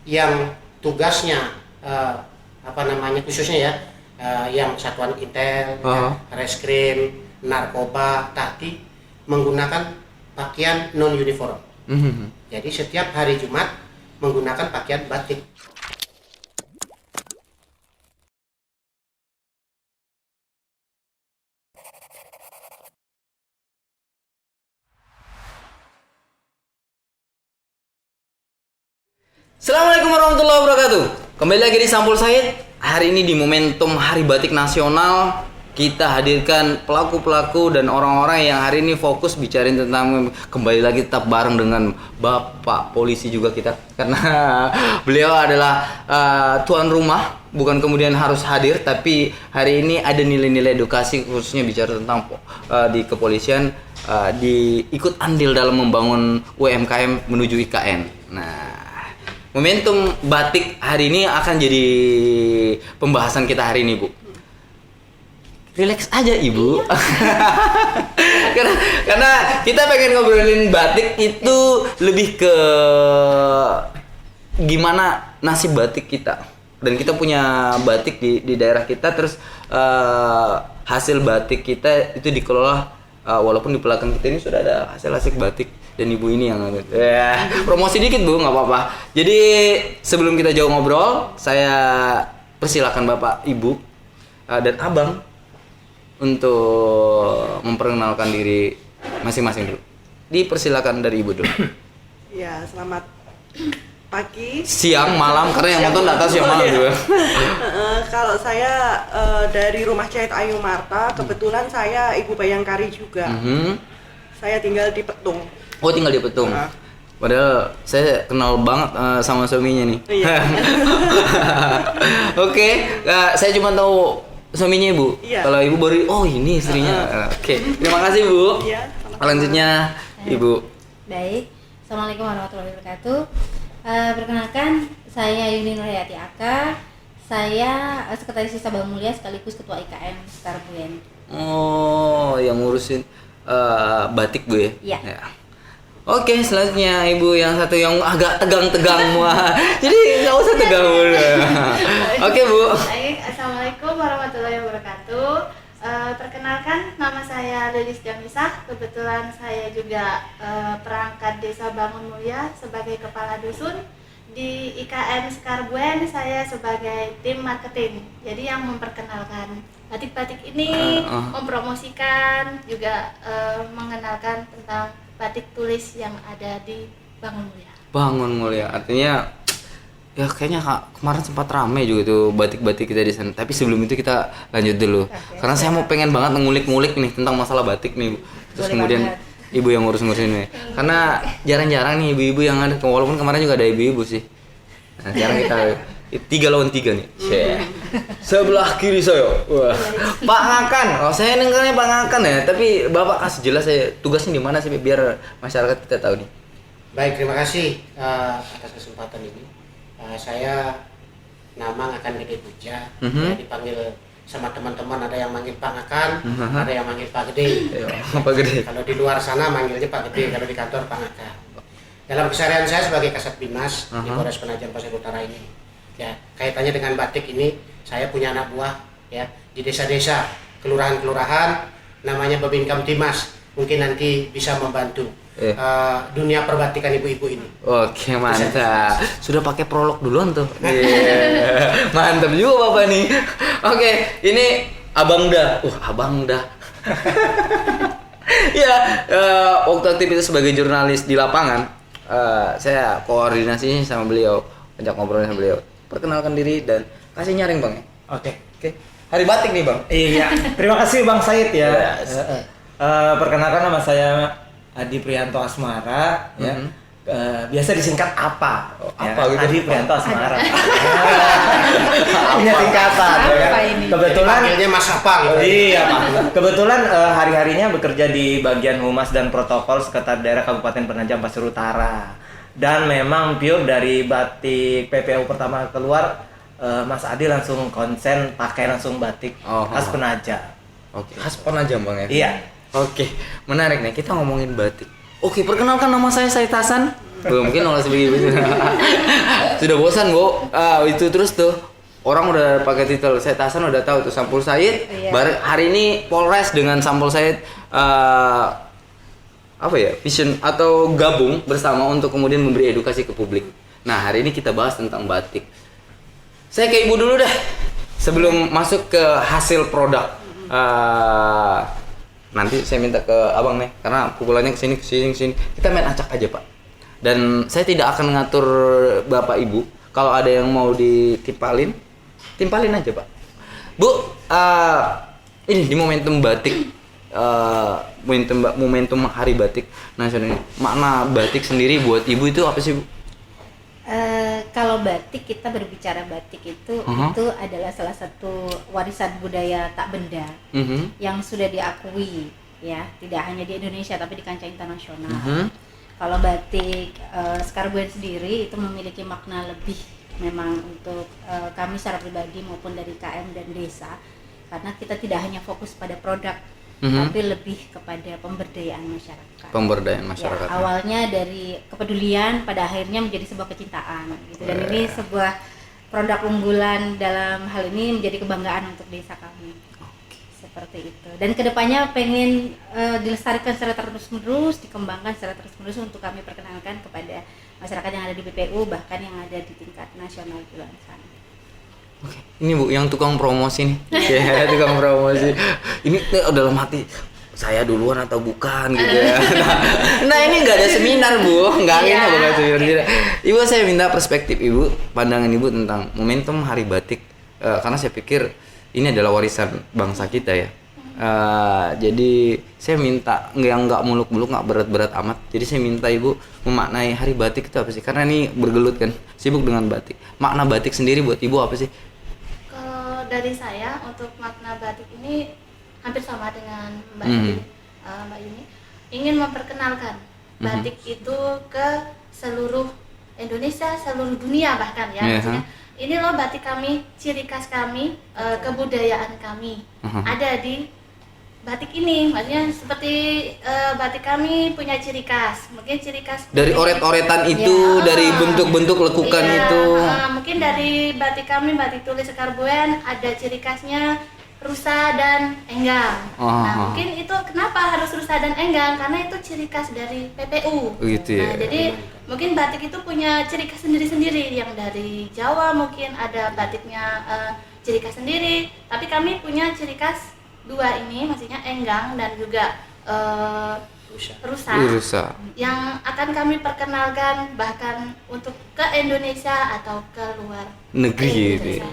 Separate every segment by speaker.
Speaker 1: yang tugasnya khususnya ya, yang satuan intel, reskrim, narkoba, tadi menggunakan pakaian non uniform. Jadi setiap hari Jumat menggunakan pakaian batik.
Speaker 2: Assalamualaikum warahmatullahi wabarakatuh. Kembali lagi di Sampul Said. Hari ini di momentum Hari Batik Nasional, kita hadirkan pelaku-pelaku dan orang-orang yang hari ini fokus bicarain tentang, kembali lagi tetap bareng dengan Bapak Polisi juga kita, karena beliau adalah tuan rumah, bukan kemudian harus hadir, tapi hari ini ada nilai-nilai edukasi khususnya bicara tentang di kepolisian, ikut andil dalam membangun UMKM menuju IKN. Nah, momentum batik hari ini akan jadi pembahasan kita hari ini, Bu. Relax aja, Ibu. karena kita pengen ngobrolin batik itu lebih ke gimana nasib batik kita. Dan kita punya batik di daerah kita, terus hasil batik kita itu dikelola, walaupun di belakang kita ini sudah ada hasil batik. Dan ibu ini yang promosi dikit, Bu, nggak apa-apa. Jadi sebelum kita jauh ngobrol, saya persilakan Bapak, Ibu, dan Abang untuk memperkenalkan diri masing-masing dulu. Dipersilakan dari Ibu dulu.
Speaker 3: Ya, selamat pagi,
Speaker 2: siang, malam, karena yang nonton atas siang malam juga.
Speaker 3: Kalau saya dari Rumah Jahit Ayu Marta, kebetulan saya Ibu Bayangkari juga. Saya tinggal di Petung.
Speaker 2: Oh, tinggal di Petung. Padahal saya kenal banget sama suaminya nih.
Speaker 3: Iya.
Speaker 2: Oke, saya cuma tahu suaminya, Ibu.
Speaker 3: Iya.
Speaker 2: Kalau Ibu baru, oh ini istrinya. Oke, terima kasih, Bu.
Speaker 3: Iya,
Speaker 2: Selanjutnya, Ibu.
Speaker 4: Baik, Assalamualaikum warahmatullahi wabarakatuh. Perkenalkan, saya Yuni Nurhayati Aka. Saya Sekretaris Desa Bangun Mulia sekaligus Ketua IKM Skarbuen.
Speaker 2: Oh, yang ngurusin batik, Bu ya?
Speaker 4: Iya.
Speaker 2: Ya. Oke, selanjutnya Ibu yang satu yang agak tegang-tegang. Jadi nggak usah tegang dulu. Oke, Bu.
Speaker 5: Baik, Assalamualaikum warahmatullahi wabarakatuh. Perkenalkan, nama saya Lilis Jamisah. Kebetulan saya juga perangkat Desa Bangun Mulia sebagai kepala dusun. Di IKM Skarbuen saya sebagai tim marketing. Jadi yang memperkenalkan batik-batik ini, mempromosikan, juga mengenalkan tentang batik tulis yang ada di Bangun Mulia.
Speaker 2: Bangun Mulia, artinya ya kayaknya kemarin sempat rame juga tuh batik-batik kita di sana. Tapi sebelum itu kita lanjut dulu. Karena saya mau pengen banget ngulik-ngulik nih tentang masalah batik nih, Bu. Terus
Speaker 4: Boleh
Speaker 2: kemudian
Speaker 4: banget.
Speaker 2: Ibu yang ngurus-ngurusin nih. Karena jarang-jarang nih ibu-ibu yang ada, walaupun kemarin juga ada ibu-ibu sih. Nah, jarang kita 3 lawan 3 nih. Sebelah kiri saya. Wah. Pak Ngakan. Oh, saya dengarnya Pak Ngakan ya, tapi Bapak kasih jelas saya tugasnya di mana sih biar masyarakat kita tahu nih.
Speaker 1: Baik, terima kasih atas kesempatan ini. Saya nama Ngakan Gede Puja. Saya dipanggil sama teman-teman, ada yang manggil Pak Ngakan, ada yang manggil Pak Gede.
Speaker 2: Pak Gede.
Speaker 1: Kalau di luar sana manggilnya Pak Gede, kalau di kantor Pak Ngakan. Dalam keseharian saya sebagai Kasat Bimas di Polres Penajam Pasir Utara ini, ya kaitannya dengan batik ini, saya punya anak buah ya di desa-desa, kelurahan-kelurahan, namanya Babin Kamtimas. Mungkin nanti bisa membantu dunia perbatikan ibu-ibu ini.
Speaker 2: Oke, mantap. Sudah pakai prolog duluan tuh. Mantap juga Bapak nih. Oke, ini Abang dah. Abang dah. Ya, waktu aktivitas sebagai jurnalis di lapangan, saya koordinasinya sama beliau, ajak ngobrolnya sama beliau. Perkenalkan diri dan kasih nyaring, Bang.
Speaker 6: Oke.
Speaker 2: Hari batik nih, Bang.
Speaker 6: Iya. Terima kasih Bang Said ya.
Speaker 2: Yes.
Speaker 6: Perkenalkan, nama saya Adi Prianto Asmara. Ya. Biasa disingkat apa?
Speaker 2: Apa gitu?
Speaker 6: Adi Prianto Asmara. Punya singkatan.
Speaker 4: Apa ini?
Speaker 6: Kebetulan.
Speaker 1: Panggilnya Mas apa gitu.
Speaker 6: Iya, Pak. Kebetulan hari-harinya bekerja di bagian humas dan protokol Sekretariat Daerah Kabupaten Penajam Pasir Utara. Dan memang pure dari batik PPU pertama keluar, Mas Adi langsung konsen pakai langsung batik khas Penajam.
Speaker 2: Oke, khas Penajam, Bang ya.
Speaker 6: Iya.
Speaker 2: Oke, menarik nih, kita ngomongin batik. Oke, perkenalkan nama saya Said Hasan. Mungkin lolos begitu. Sudah bosan, Bu. Itu terus tuh. Orang udah pakai titel Said Hasan, udah tahu tuh Sampul Said.
Speaker 4: Iya.
Speaker 2: Hari ini Polres dengan Sampul Said vision atau gabung bersama untuk kemudian memberi edukasi ke publik. Nah, hari ini kita bahas tentang batik. Saya ke Ibu dulu dah sebelum masuk ke hasil produk. Nanti saya minta ke Abang nih karena pukulannya kesini. Kita main acak aja, Pak. Dan saya tidak akan ngatur Bapak Ibu. Kalau ada yang mau ditimpalin aja, Pak. Bu, ini di momentum batik, momentum Hari Batik Nasional ini, makna batik sendiri buat Ibu itu apa sih, Bu?
Speaker 4: Kalau batik, kita berbicara batik itu adalah salah satu warisan budaya tak benda yang sudah diakui, ya, tidak hanya di Indonesia tapi di kancah internasional. Kalau batik Skarbuen sendiri itu memiliki makna lebih memang untuk kami secara pribadi maupun dari KM dan desa, karena kita tidak hanya fokus pada produk tapi lebih kepada pemberdayaan masyarakat.
Speaker 2: Pemberdayaan masyarakat.
Speaker 4: Ya, awalnya dari kepedulian, pada akhirnya menjadi sebuah kecintaan gitu. Dan ini sebuah produk unggulan dalam hal ini menjadi kebanggaan untuk desa kami. Seperti itu. Dan kedepannya pengen dilestarikan secara terus-menerus, dikembangkan secara terus-menerus untuk kami perkenalkan kepada masyarakat yang ada di BPU, bahkan yang ada di tingkat nasional di luar sana.
Speaker 2: Oke, ini Bu yang tukang promosi nih. Ya, tukang promosi. Ini dalam hati saya duluan atau bukan gitu ya. Nah, ini nggak ada seminar, Bu. Nggak ada bukan seminar. Ibu, saya minta perspektif Ibu, pandangan Ibu tentang momentum Hari Batik. Karena saya pikir ini adalah warisan bangsa kita ya. Jadi saya minta nggak muluk-muluk, nggak berat-berat amat. Jadi saya minta Ibu memaknai Hari Batik itu apa sih? Karena ini bergelut kan, sibuk dengan batik. Makna batik sendiri buat Ibu apa sih?
Speaker 5: Kalau dari saya untuk makna batik ini hampir sama dengan Mbak Yuni. Ingin memperkenalkan batik itu ke seluruh Indonesia, seluruh dunia bahkan ya. Maksudnya, ini loh batik kami, ciri khas kami, kebudayaan kami ada di batik ini. Maksudnya seperti batik kami punya ciri khas, mungkin ciri khas
Speaker 2: dari oret-oretan itu, dari bentuk-bentuk lekukan itu.
Speaker 5: Mungkin dari batik kami, batik tulis Skarbuen, ada ciri khasnya rusa dan enggang. Nah, mungkin itu kenapa harus rusa dan enggang, karena itu ciri khas dari PPU.
Speaker 2: Gitu ya.
Speaker 5: Nah, jadi mungkin batik itu punya ciri khas sendiri-sendiri. Yang dari Jawa mungkin ada batiknya ciri khas sendiri, tapi kami punya ciri khas dua ini, maksudnya enggang dan juga rusa yang akan kami perkenalkan bahkan untuk ke Indonesia atau ke luar
Speaker 2: negeri gitu.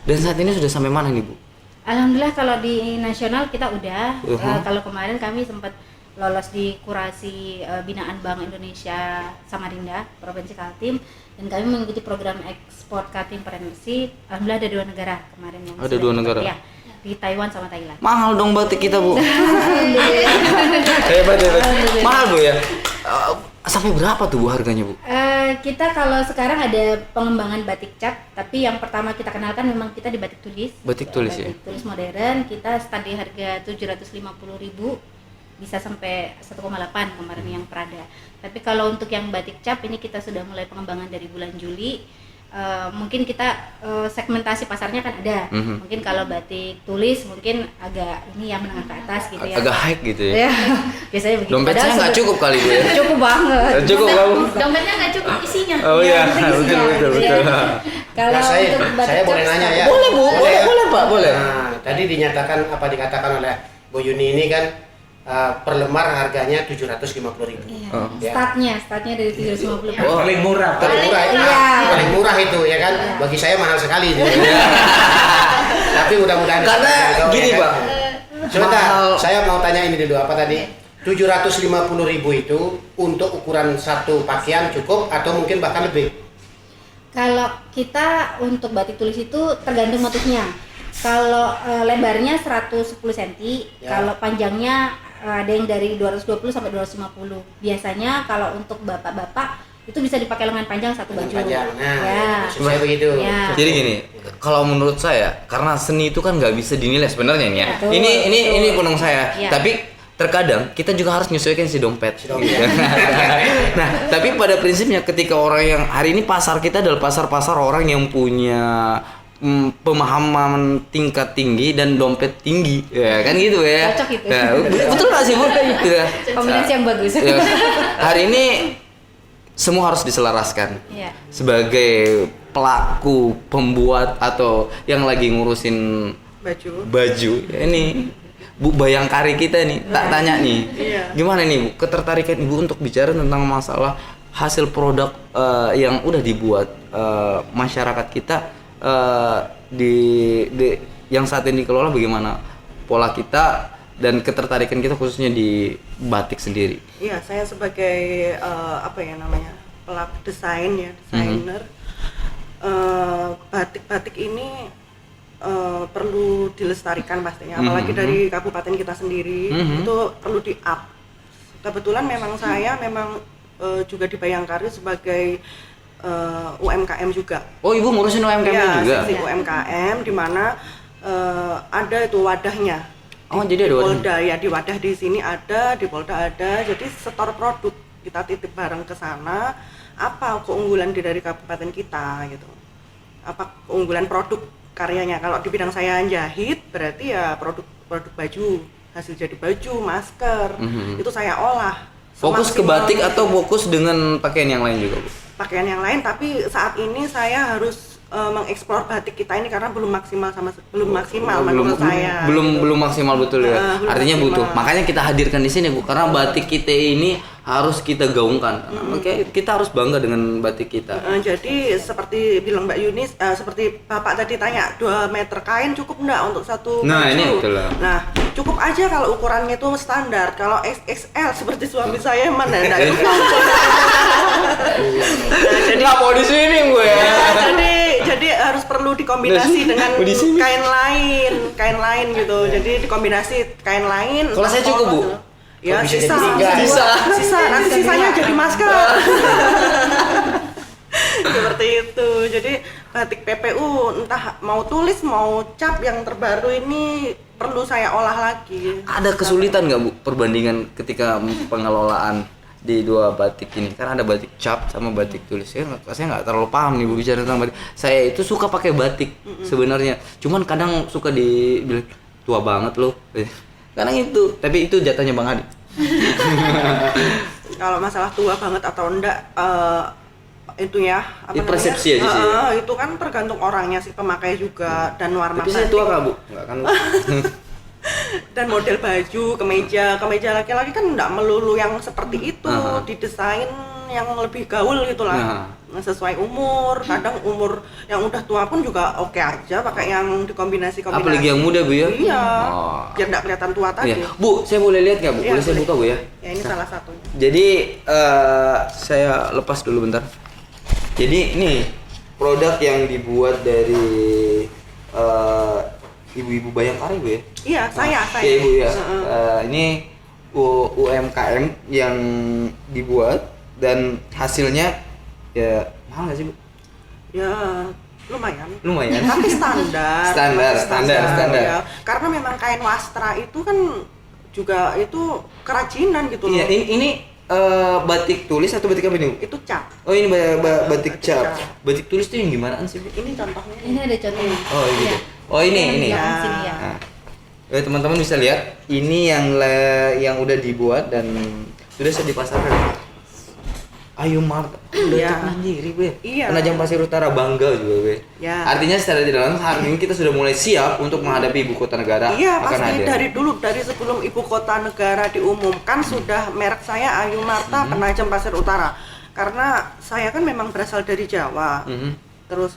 Speaker 2: Dan saat ini sudah sampai mana nih, Bu?
Speaker 4: Alhamdulillah kalau di nasional kita udah. Kalau kemarin kami sempat lolos di kurasi binaan Bank Indonesia Samarinda, Provinsi Kaltim, dan kami mengikuti program ekspor Kaltim Partnership. Alhamdulillah ada 2 negara kemarin yang
Speaker 2: ada 2 negara.
Speaker 4: Ya, di Taiwan sama Thailand.
Speaker 2: Mahal dong batik kita, Bu. Hebat. Mahal, Bu ya. Sampai berapa tuh, Bu, harganya, Bu?
Speaker 4: Kita kalau sekarang ada pengembangan batik cap, tapi yang pertama kita kenalkan memang kita di batik tulis.
Speaker 2: Batik tulis ya.
Speaker 4: Batik tulis modern, kita start di harga 750.000, bisa sampai 1,8 kemarin yang Prada. Tapi kalau untuk yang batik cap ini kita sudah mulai pengembangan dari bulan Juli. Mungkin kita segmentasi pasarnya kan ada. Mungkin kalau batik tulis mungkin agak ini ya menengah ke atas gitu ya.
Speaker 2: Agak high gitu ya.
Speaker 4: Biasanya begitu.
Speaker 2: Dompet saya nggak cukup kali, Bu ya.
Speaker 4: Cukup banget.
Speaker 2: Cukup kamu.
Speaker 5: Dompetnya nggak cukup isinya.
Speaker 2: Oh iya, betul.
Speaker 4: Kalau
Speaker 1: Nah,
Speaker 4: untuk batik
Speaker 1: saya boleh
Speaker 4: cap,
Speaker 1: nanya ya.
Speaker 2: Boleh, Bu. Boleh, Pak, boleh.
Speaker 1: Nah, tadi dinyatakan apa dikatakan oleh Bu Yuni ini kan per lembar harganya 750.000.
Speaker 4: Iya.
Speaker 1: Ya.
Speaker 4: Startnya dari 750.
Speaker 6: Paling murah.
Speaker 1: Paling murah itu,
Speaker 4: Iya.
Speaker 1: paling murah itu ya kan. Bagi saya mahal sekali itu. Tapi mudah-mudahan
Speaker 2: Karena
Speaker 1: bisa
Speaker 2: gini,
Speaker 1: ya kan?
Speaker 2: Pak.
Speaker 1: Sebentar,
Speaker 2: Mahal.
Speaker 1: saya mau tanya ini dulu apa tadi? 750.000 itu untuk ukuran satu pakaian cukup atau mungkin bahkan lebih?
Speaker 4: Kalau kita untuk batik tulis itu tergantung motifnya. Kalau lebarnya 110 cm,
Speaker 1: Ya.
Speaker 4: kalau panjangnya ada yang dari 220 sampai 250. Biasanya kalau untuk bapak-bapak itu bisa dipakai lengan panjang satu baju.
Speaker 1: Panjang. Nah,
Speaker 4: Ya.
Speaker 1: maksud saya begitu.
Speaker 4: Ya.
Speaker 2: Jadi gini, kalau menurut saya karena seni itu kan nggak bisa dinilai sebenarnya nih ya.
Speaker 4: Betul,
Speaker 2: Ini
Speaker 4: betul.
Speaker 2: punung saya.
Speaker 4: Ya.
Speaker 2: Tapi terkadang kita juga harus menyesuaikan si dompet.
Speaker 1: Si dompet.
Speaker 2: Gitu. Nah, tapi pada prinsipnya ketika orang yang hari ini pasar kita adalah pasar-pasar orang yang punya pemahaman tingkat tinggi dan dompet tinggi, ya kan gitu ya.
Speaker 4: Cocok itu.
Speaker 2: Nah, betul nggak sih Bu? Gitu ya.
Speaker 4: Kombinasi yang bagus.
Speaker 2: Ya, hari ini semua harus diselaraskan.
Speaker 4: Iya.
Speaker 2: Sebagai pelaku, pembuat atau yang lagi ngurusin baju, ya ini Bu Bayangkari kita nih, tak tanya nih, gimana nih Bu ketertarikan Ibu untuk bicara tentang masalah hasil produk yang udah dibuat masyarakat kita di yang saat ini dikelola, bagaimana pola kita dan ketertarikan kita khususnya di batik sendiri.
Speaker 3: Iya, saya sebagai pelaku desain ya, desainer. Batik-batik ini perlu dilestarikan pastinya, apalagi dari kabupaten kita sendiri itu perlu di-up. Kebetulan memang saya juga di Bayangkari sebagai UMKM juga.
Speaker 2: Oh, Ibu ngurusin UMKM juga?
Speaker 3: Seksi UMKM di mana ada itu wadahnya.
Speaker 2: Oh, jadi ada wadahnya?
Speaker 3: Polda ya, di wadah di sini ada, di Polda ada. Jadi setor produk kita titip barang ke sana. Apa keunggulan dari kabupaten kita gitu? Apa keunggulan produk karyanya? Kalau di bidang saya jahit, berarti ya produk baju, hasil jadi baju, masker, itu saya olah.
Speaker 2: Fokus ke batik atau fokus dengan pakaian yang lain juga, Bu?
Speaker 3: Pakaian yang lain, tapi saat ini saya harus mengeksplor batik kita ini karena belum maksimal menurut saya.
Speaker 2: Belum maksimal betul ya.
Speaker 3: Belum
Speaker 2: Artinya
Speaker 3: maksimal.
Speaker 2: butuh. Makanya kita hadirkan di sini, Bu, karena batik kita ini harus kita gaungkan. Oke, kita harus bangga dengan batik kita.
Speaker 3: Jadi seperti bilang Mbak Yunis, seperti Bapak tadi tanya, 2 meter kain cukup enggak untuk satu
Speaker 2: Nah,
Speaker 3: baju?
Speaker 2: ini betul lah.
Speaker 3: Nah, cukup aja kalau ukurannya itu standar. Kalau XXL seperti suami saya mana enggak cukup. Nah, jadi
Speaker 2: Nggak mau di sini gue ya.
Speaker 3: jadi harus perlu dikombinasi dengan kain lain gitu. Jadi dikombinasi kain lain.
Speaker 2: Kalau saya cukup, Bu.
Speaker 3: Ya,
Speaker 1: Bisa
Speaker 3: sisa.
Speaker 1: jadi 3.
Speaker 3: Sisa, nanti sisanya jadi masker. Seperti itu. Jadi batik PPU entah mau tulis mau cap yang terbaru ini perlu saya olah lagi.
Speaker 2: Ada kesulitan nggak, Bu, perbandingan ketika pengelolaan di 2 batik ini? Karena ada batik cap sama batik tulis. Saya nggak terlalu paham nih, Bu, bicara tentang batik. Saya itu suka pakai batik sebenarnya. Cuman kadang suka dibilang tua banget loh. Kadang itu, tapi itu jatahnya Bang Adi.
Speaker 3: Kalau masalah tua banget atau enggak itu ya
Speaker 2: Itu persepsi aja sih ya?
Speaker 3: itu kan tergantung orangnya sih, pemakai juga dan warna
Speaker 2: Tapi saya
Speaker 3: batik.
Speaker 2: tua nggak, Bu? Nggak kan, Bu?
Speaker 3: Dan model baju, kemeja laki-laki kan enggak melulu yang seperti itu, didesain yang lebih gaul gitulah. Sesuai umur, kadang umur yang udah tua pun juga oke aja pakai yang dikombinasi-kombinasi.
Speaker 2: Apalagi yang muda, Bu, ya?
Speaker 3: Iya.
Speaker 2: Oh.
Speaker 3: Biar enggak kelihatan tua tadi.
Speaker 2: Iya. Bu, saya boleh lihat nggak, Bu?
Speaker 3: Iya,
Speaker 2: Boleh saya
Speaker 3: boleh.
Speaker 2: buka, Bu, ya?
Speaker 3: Ya ini salah satunya.
Speaker 2: Jadi saya lepas dulu bentar. Jadi ini produk yang dibuat dari ibu-ibu Bayangkari, Bu, ya?
Speaker 3: Iya, saya.
Speaker 2: Iya, Ibu, ya. Ini UMKM yang dibuat dan hasilnya ya mahal nggak sih, Bu?
Speaker 3: Ya lumayan.
Speaker 2: Lumayan.
Speaker 3: Tapi standar.
Speaker 2: Standar,
Speaker 3: Masih
Speaker 2: standar.
Speaker 3: Ya. Karena memang kain wastra itu kan juga itu kerajinan gitu loh.
Speaker 2: Iya, ini batik tulis atau batik apa ini, Bu?
Speaker 3: Itu cap.
Speaker 2: Oh, ini batik
Speaker 3: Batik
Speaker 2: cap.
Speaker 3: cap.
Speaker 2: Batik tulis itu yang gimana sih, Bu?
Speaker 3: Ini contohnya.
Speaker 4: Ini ada contohnya.
Speaker 2: Oh, ini.
Speaker 4: Iya.
Speaker 2: Oh, ini.
Speaker 4: Yang
Speaker 3: Ya.
Speaker 4: sini ya.
Speaker 2: Nah, teman-teman bisa lihat ini yang udah dibuat dan sudah saya dipasarkan. Ayu Marta udah
Speaker 3: Iya.
Speaker 2: mandiri, Bu.
Speaker 3: Iya.
Speaker 2: Penajam Pasir Utara bangga juga, Bu.
Speaker 3: Ya.
Speaker 2: Artinya secara tidak langsung hari ini kita sudah mulai siap untuk menghadapi ibu kota negara.
Speaker 3: Iya,
Speaker 2: akan
Speaker 3: pasti
Speaker 2: ada.
Speaker 3: dari sebelum ibu kota negara diumumkan sudah merek saya Ayu Marta Penajam Pasir Utara. Karena saya kan memang berasal dari Jawa. Terus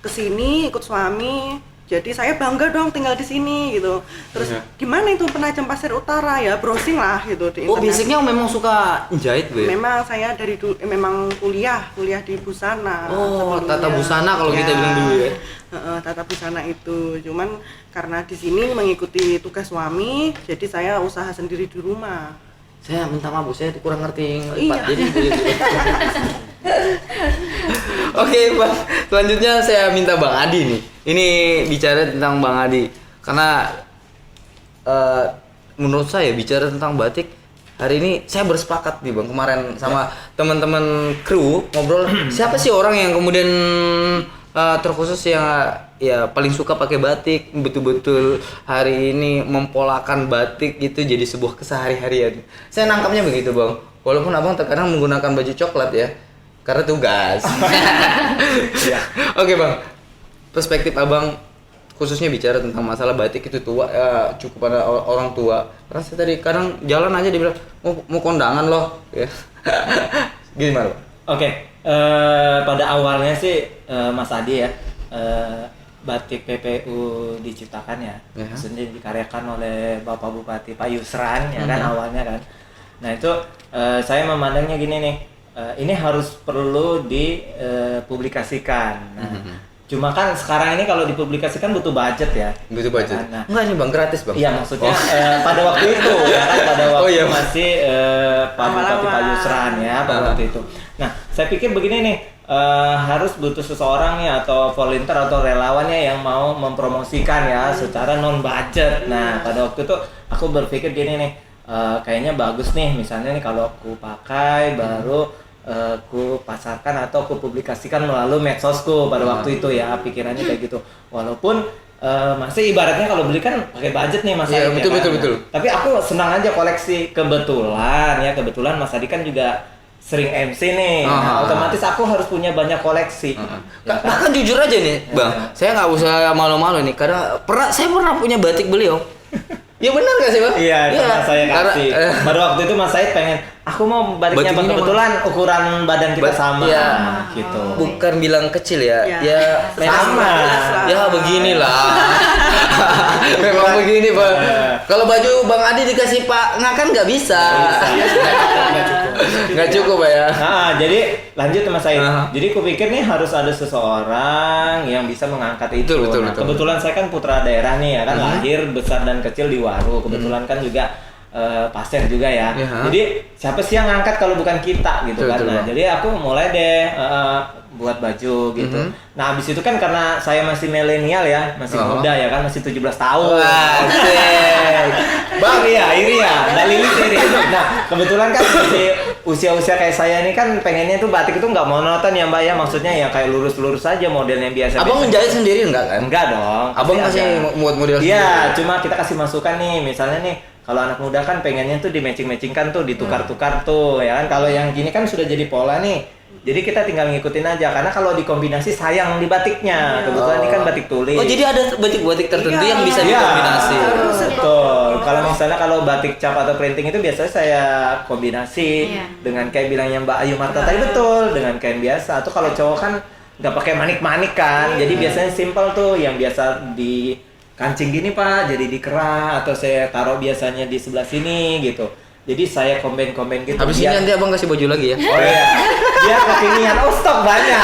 Speaker 3: kesini ikut suami. Jadi saya bangga dong tinggal di sini gitu. Terus gimana itu Penajam Pasir Utara ya, browsing lah gitu di
Speaker 2: Oh,
Speaker 3: internet.
Speaker 2: basicnya memang suka jahit, Bu.
Speaker 3: Memang saya dari dulu memang kuliah di busana.
Speaker 2: Oh,
Speaker 3: sebelumnya.
Speaker 2: tata busana kalau kita bilang dulu ya.
Speaker 3: Tata busana itu. Cuman karena di sini mengikuti tugas suami, jadi saya usaha sendiri di rumah.
Speaker 2: Saya minta maaf, Bu, saya kurang ngerti
Speaker 3: Iya.
Speaker 2: Pak. Jadi Oke, Pak. Selanjutnya saya minta Bang Adi nih. Ini bicara tentang Bang Adi karena menurut saya bicara tentang batik hari ini saya bersepakat nih Bang, kemarin sama teman-teman kru ngobrol siapa sih orang yang kemudian terkhusus yang ya paling suka pakai batik, betul-betul hari ini mempolakan batik itu jadi sebuah kesehari-harian. Saya nangkapnya begitu Bang, walaupun Abang terkadang menggunakan baju coklat ya karena tugas.
Speaker 6: Iya.
Speaker 2: Oke Bang, perspektif Abang khususnya bicara tentang masalah batik itu tua, cukup pada orang tua. Karena saya tadi kadang jalan aja dibilang mau kondangan loh, ya. Gimana Bang?
Speaker 6: Oke, pada awalnya sih Mas Adi ya, batik PPU diciptakan ya, maksudnya dikaryakan oleh Bapak Bupati Pak Yusran ya kan awalnya kan. Nah itu saya memandangnya gini nih, ini harus perlu dipublikasikan. Nah, cuma kan sekarang ini kalau dipublikasikan butuh budget ya.
Speaker 2: Butuh budget.
Speaker 6: Nah,
Speaker 2: enggak nih Bang, gratis Bang.
Speaker 6: iya maksudnya pada waktu itu ya kan pada waktu masih Pak Bupati Pak Yusran ya pada waktu itu. Nah saya pikir begini nih, harus butuh seseorang ya atau volunteer atau relawannya yang mau mempromosikan ya secara non budget. Nah pada waktu itu aku berpikir gini nih, kayaknya bagus nih misalnya nih kalau aku pakai baru ku pasarkan atau ku publikasikan melalui medsosku pada waktu itu ya, pikirannya kayak gitu. Walaupun masih ibaratnya kalau beli kan pakai budget nih Mas Adi.
Speaker 2: Iya, betul,
Speaker 6: kan?
Speaker 2: betul, betul.
Speaker 6: Tapi aku senang aja koleksi, kebetulan Mas Adi kan juga sering MC nih. Nah, otomatis aku harus punya banyak koleksi. Ya,
Speaker 2: Bahkan jujur aja nih Bang, saya nggak usah malu-malu nih karena saya pernah punya batik beliau. Ya benar gak sih Bang?
Speaker 6: Iya, karena saya kasih. Pada waktu itu Mas Said pengen, aku mau batiknya Bang, kebetulan ukuran badan kita sama.
Speaker 2: Iya.
Speaker 6: Gitu.
Speaker 2: Bukan bilang kecil ya, ya
Speaker 6: sama.
Speaker 2: Ya beginilah. Memang begini Bang. Kalau baju Bang Adi dikasih Pak Ngakan nggak bisa. Nggak cukup Pak ya.
Speaker 6: Nah, jadi lanjut Mas Said. Jadi kupikir nih harus ada seseorang yang bisa mengangkat itu.
Speaker 2: Betul.
Speaker 6: Kebetulan saya kan putra daerah nih ya kan, lahir, besar dan kecil di Waru. Kebetulan kan juga pasien juga ya. Jadi siapa sih yang ngangkat kalau bukan kita gitu kan. Nah, jadi aku mulai deh buat baju gitu. Nah, habis itu kan karena saya masih milenial ya, masih muda ya kan, masih 17 tahun. Bang, ini ya, Mbak Lili ini. Nah, kebetulan kan masih usia-usia kayak saya ini kan pengennya tuh batik itu nggak monoton ya Mbak ya, maksudnya ya kayak lurus-lurus aja modelnya biasa.
Speaker 2: Abang menjahit sendiri enggak kan?
Speaker 6: Enggak dong.
Speaker 2: Abang kasih buat model sendiri.
Speaker 6: Iya, cuma kita kasih masukan nih, misalnya nih kalau anak muda kan pengennya tuh di-matching-matchingkan tuh, ditukar-tukar tuh ya kan. Kalau yang gini kan sudah jadi pola nih. Jadi kita tinggal ngikutin aja, karena kalau dikombinasi sayang di batiknya. Kebetulan ini kan batik tulis.
Speaker 2: Oh, jadi ada batik-batik tertentu yang bisa dikombinasi.
Speaker 6: Betul. Kalau misalnya kalau batik cap atau printing itu biasanya saya kombinasi dengan kayak bilangnya Mbak Ayu Marta tadi, betul, dengan kain biasa. Atau kalau cowok kan nggak pakai manik-manik kan. Jadi biasanya simple tuh, yang biasa di kancing gini Pak, jadi di kerah, atau saya taruh biasanya di sebelah sini gitu. Jadi saya komen-komen gitu.
Speaker 2: Habis ini nanti Abang kasih baju lagi ya.
Speaker 6: Oh iya. Biar kekinian. Oh, stok banyak.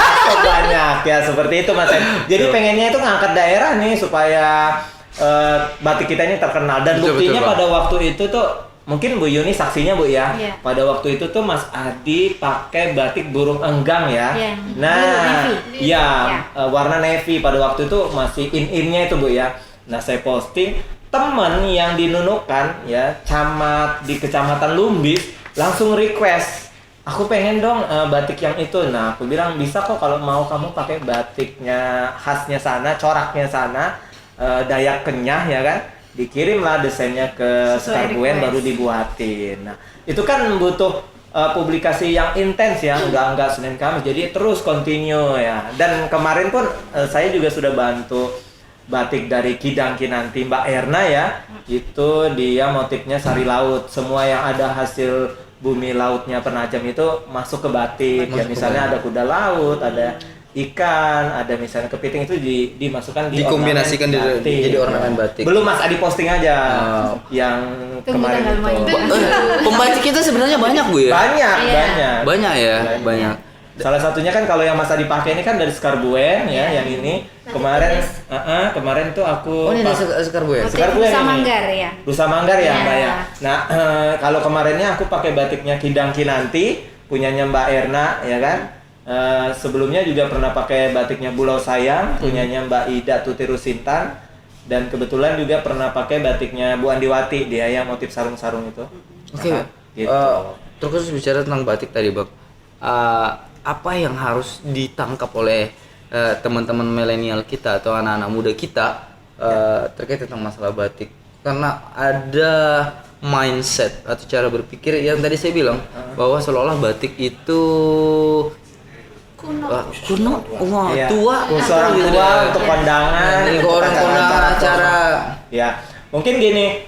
Speaker 6: Ya seperti itu Mas. Jadi pengennya itu ngangkat daerah nih supaya batik kita ini terkenal. Dan buktinya pada waktu itu tuh, mungkin Bu Yuni saksinya Bu ya. Pada waktu itu tuh Mas Adi pakai batik burung enggang ya. Nah, warna navy pada waktu itu masih in-innya itu Bu ya. Nah, saya posting, teman yang di Nunukan ya, camat di Kecamatan Lumbis langsung request, aku pengen dong batik yang itu. Nah, aku bilang bisa kok kalau mau kamu pakai batiknya khasnya sana, coraknya sana, Dayak Kenyah ya kan. Dikirimlah desainnya ke Sekarbuen baru dibuatin. Nah, itu kan butuh publikasi yang intens ya, enggak Senin Kamis. Jadi terus continue ya. Dan kemarin pun saya juga sudah bantu batik dari Kidang Kinanti Mbak Erna ya. Itu dia motifnya sari laut. Semua yang ada hasil bumi lautnya Penajam itu masuk ke batik. Ya misalnya ada kuda laut, ada ikan, ada misalnya kepiting, itu dimasukkan
Speaker 2: dikombinasikan jadi ornamen batik.
Speaker 6: Belum Mas Adi posting aja yang kemarin itu.
Speaker 2: Pembatik kita sebenarnya banyak Bu ya? Banyak ya.
Speaker 6: Salah satunya kan kalau yang Mas Adi pakai ini kan dari Sekarbuen ya, yang ini. Kemarin tuh aku
Speaker 2: ini dari Sekarbuen.
Speaker 4: Rusa Manggar ya.
Speaker 6: Rusa Manggar ya Mbak ya. Nah, kalau kemarinnya aku pakai batiknya Kidang Kinanti, punyanya Mbak Erna ya kan. Sebelumnya juga pernah pakai batiknya Bulau Sayang, punyanya Mbak Ida Tuti Rusintan. Dan kebetulan juga pernah pakai batiknya Bu Andiwati, dia yang motif sarung-sarung itu.
Speaker 2: Oke.
Speaker 6: Gitu.
Speaker 2: Terus bicara tentang batik tadi, Bang. Apa yang harus ditangkap oleh teman-teman milenial kita atau anak-anak muda kita terkait tentang masalah batik? Karena ada mindset atau cara berpikir yang tadi saya bilang bahwa seolah-olah batik itu kuno, wah,
Speaker 6: Iya.
Speaker 2: tua,
Speaker 6: Khusus orang
Speaker 2: gitu
Speaker 6: tua
Speaker 2: deh.
Speaker 6: untuk kondangan,
Speaker 2: Jadi
Speaker 6: untuk
Speaker 2: orang kondangan acara.
Speaker 6: Ya, mungkin gini,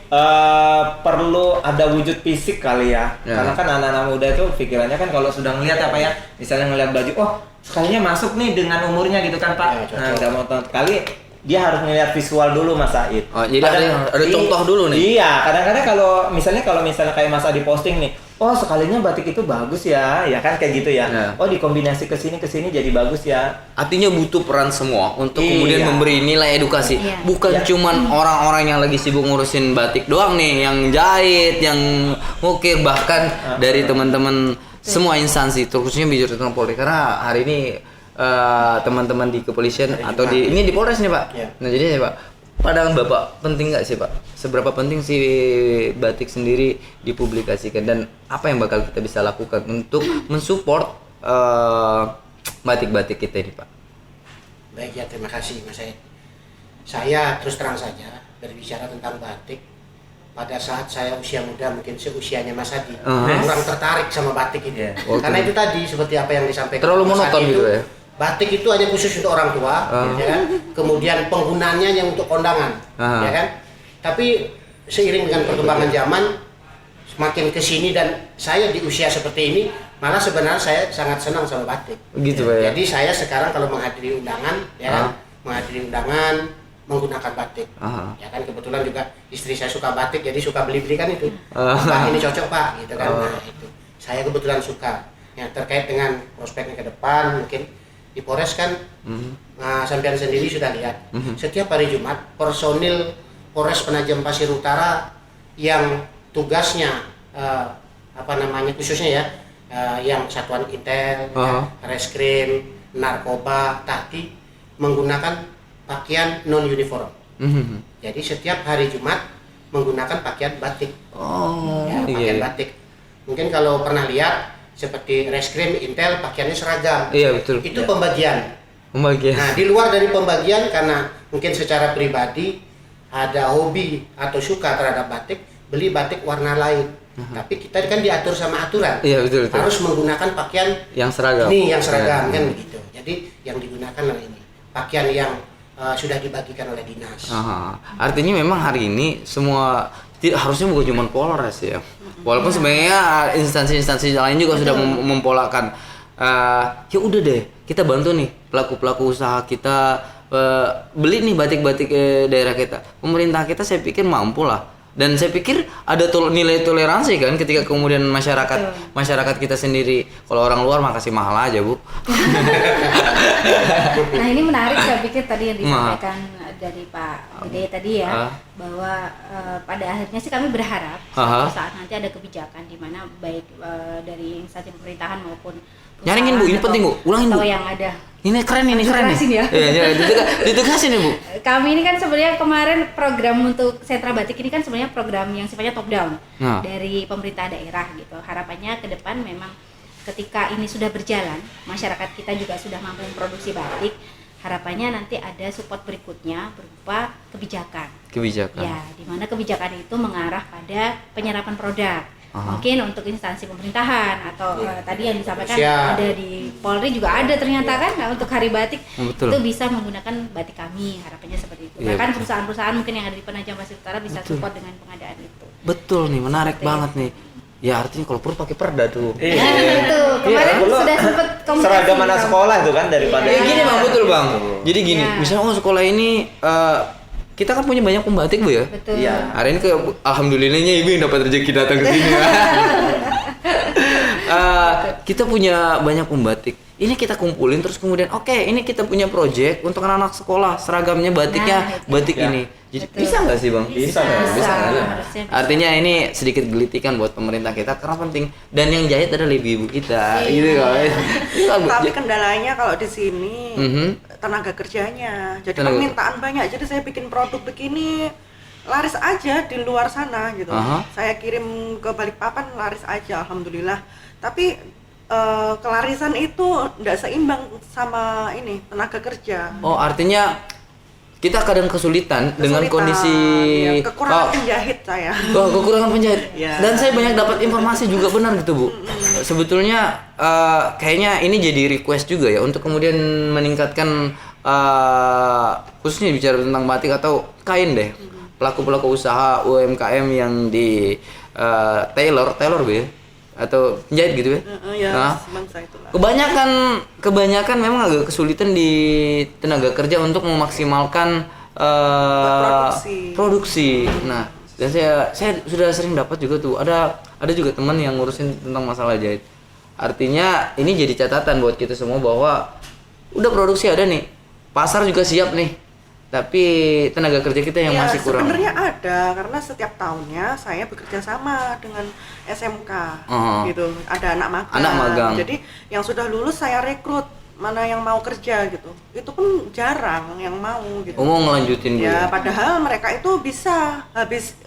Speaker 6: perlu ada wujud fisik kali ya.
Speaker 2: Ya.
Speaker 6: Karena kan anak-anak muda itu pikirannya kan kalau sudah ngelihat apa ya, misalnya ngelihat baju, oh sekalinya masuk nih dengan umurnya gitu kan Pak.
Speaker 1: Ya, cocok.
Speaker 6: Nah, udah mau kali dia harus ngelihat visual dulu Mas Said.
Speaker 2: Oh, jadi ada contoh dulu nih.
Speaker 6: Iya, kadang-kadang kalau misalnya kayak Mas Adi posting nih, oh sekalinya batik itu bagus ya kan kayak gitu ya.
Speaker 2: Ya.
Speaker 6: Oh dikombinasi ke sini jadi bagus ya.
Speaker 2: Artinya butuh peran semua untuk
Speaker 6: Iya.
Speaker 2: kemudian memberi nilai edukasi.
Speaker 4: Iya.
Speaker 2: Bukan
Speaker 6: Iya.
Speaker 2: cuman orang-orang yang lagi sibuk ngurusin batik doang nih, yang jahit, yang ngukir, bahkan dari teman-teman semua instansi, terkhususnya bicara tentang Polri. Karena hari ini teman-teman di kepolisian atau ini di Polres nih Pak.
Speaker 1: Iya.
Speaker 2: Nah jadi Pak, pandangan Bapak penting nggak sih Pak? Seberapa penting sih batik sendiri dipublikasikan dan apa yang bakal kita bisa lakukan untuk mensupport batik-batik kita ini Pak?
Speaker 1: Baik ya, terima kasih Mas Said. Saya terus terang saja berbicara tentang batik. Pada saat saya usia muda, mungkin seusianya Mas Adi, kurang tertarik sama batik ini.
Speaker 6: Yeah.
Speaker 1: Karena itu tadi seperti apa yang disampaikan
Speaker 2: Terlalu
Speaker 1: Mas
Speaker 2: monoton
Speaker 1: Adi
Speaker 2: gitu
Speaker 1: itu,
Speaker 2: ya?
Speaker 1: Batik itu hanya khusus untuk orang tua, ya kan? Kemudian penggunaannya yang untuk kondangan, ya kan? Tapi seiring dengan perkembangan zaman, semakin kesini dan saya di usia seperti ini, malah sebenarnya saya sangat senang sama batik.
Speaker 2: Gitu Pak ya?
Speaker 1: Jadi saya sekarang kalau menghadiri undangan, ya kan? Menghadiri undangan menggunakan batik. Ya kan kebetulan juga istri saya suka batik, jadi suka beli-beli kan itu. Pak ini cocok Pak, gitu kan. Nah, itu. Saya kebetulan suka. Ya, terkait dengan prospeknya ke depan mungkin di Polres kan sampean sendiri sudah lihat setiap hari Jumat personil Polres Penajam Pasir Utara yang tugasnya khususnya ya yang satuan intel, ya, reskrim, narkoba, takti menggunakan pakaian non uniform. Jadi setiap hari Jumat menggunakan pakaian batik. Pakaian batik. Mungkin kalau pernah lihat seperti reskrim, intel pakaiannya seragam.
Speaker 2: Iya betul.
Speaker 1: Itu pembagian.
Speaker 2: Pembagian.
Speaker 1: Nah, di luar dari pembagian karena mungkin secara pribadi ada hobi atau suka terhadap batik, beli batik warna lain. Tapi kita kan diatur sama aturan.
Speaker 2: Iya betul.
Speaker 1: Harus menggunakan pakaian
Speaker 2: Yang seragam.
Speaker 1: yang seragam kan begitu. Jadi yang digunakan adalah ini. Pakaian yang sudah dibagikan oleh dinas.
Speaker 2: Artinya memang hari ini semua harusnya bukan cuma Polres ya. Walaupun sebenarnya instansi-instansi lain juga sudah mempolakan. Ya udah deh, kita bantu nih pelaku-pelaku usaha kita beli nih batik-batik daerah kita. Pemerintah kita saya pikir mampu lah. Dan saya pikir ada nilai toleransi kan ketika kemudian masyarakat kita sendiri, kalau orang luar makasih mahal aja Bu.
Speaker 4: Nah ini menarik, saya pikir tadi yang disampaikan dari Pak Gede tadi ya, bahwa pada akhirnya sih kami berharap suatu saat nanti ada kebijakan di mana baik dari instansi pemerintahan maupun
Speaker 2: Nyaringin Bu, ini penting Bu, ulangin Bu.
Speaker 4: Atau yang ada.
Speaker 2: Ini keren ini keren nih.
Speaker 4: Ditegasin ya?
Speaker 2: Iya, ditegasin nih Bu.
Speaker 4: Kami ini kan sebenarnya kemarin program untuk sentra batik ini kan sebenarnya program yang sifatnya top down dari pemerintah daerah gitu. Harapannya ke depan memang ketika ini sudah berjalan, masyarakat kita juga sudah mampu memproduksi batik. Harapannya nanti ada support berikutnya berupa kebijakan. Ya, di mana kebijakan itu mengarah pada penyerapan produk. Mungkin untuk instansi pemerintahan atau tadi yang disampaikan ada di Polri juga ada ternyata kan untuk Hari Batik itu bisa menggunakan batik kami, harapannya seperti itu. Bahkan perusahaan-perusahaan mungkin yang ada di Penajam Pasir Utara bisa support dengan pengadaan itu.
Speaker 2: Betul nih, menarik banget nih. Ya artinya kalau perlu pakai perda tuh.
Speaker 4: Itu kemarin sudah sempat komunikasi.
Speaker 6: Seragam anak sekolah itu kan daripada.
Speaker 2: Gini Bang, betul Bang. Jadi gini, misalnya sekolah ini kita kan punya banyak pembatik Bu ya.
Speaker 4: Betul.
Speaker 6: Iya.
Speaker 2: Hari ini alhamdulillahnya Ibu yang dapat rezeki datang ke sini. Kita punya banyak pembatik. Ini kita kumpulin terus kemudian ini kita punya project untuk anak-anak sekolah, seragamnya batiknya batik ini. Jadi bisa nggak sih Bang?
Speaker 6: Bisa.
Speaker 2: Artinya ini sedikit gelitikan buat pemerintah kita karena penting, dan yang jahit adalah ibu-ibu kita gitu kan.
Speaker 3: Tapi kendalanya kalau di sini tenaga kerjanya. Jadi
Speaker 2: Tenaga-
Speaker 3: permintaan banyak. Jadi saya bikin produk begini laris aja di luar sana gitu.
Speaker 2: Aha.
Speaker 3: Saya kirim ke Balikpapan laris aja, alhamdulillah. Tapi kelarisan itu tidak seimbang sama ini tenaga kerja.
Speaker 2: Oh, artinya kita kadang kesulitan dengan
Speaker 3: Kesulitan,
Speaker 2: kondisi
Speaker 3: ya, kekurangan penjahit saya.
Speaker 2: Oh, kekurangan penjahit.
Speaker 3: Ya.
Speaker 2: Dan saya banyak dapat informasi juga benar gitu, Bu. Sebetulnya kayaknya ini jadi request juga ya untuk kemudian meningkatkan khususnya bicara tentang batik atau kain deh. Pelaku-pelaku usaha UMKM yang di tailor Bu ya? Atau penjahit gitu ya.
Speaker 3: Ya,
Speaker 2: Nah,
Speaker 3: sebangsa itulah.
Speaker 2: kebanyakan memang agak kesulitan di tenaga kerja untuk memaksimalkan produksi. Nah, dan saya sudah sering dapat juga tuh ada juga teman yang ngurusin tentang masalah jahit. Artinya ini jadi catatan buat kita semua bahwa udah produksi ada nih, pasar juga siap nih, tapi tenaga kerja kita yang
Speaker 3: Ya,
Speaker 2: masih kurang.
Speaker 3: sebenarnya ada karena setiap tahunnya saya bekerja sama dengan SMK gitu. Ada anak magang.
Speaker 2: Anak magang.
Speaker 3: Jadi yang sudah lulus saya rekrut, mana yang mau kerja gitu. Itu pun jarang yang mau gitu.
Speaker 2: Mau ngelanjutin
Speaker 3: Ya,
Speaker 2: dulu.
Speaker 3: padahal mereka itu bisa habis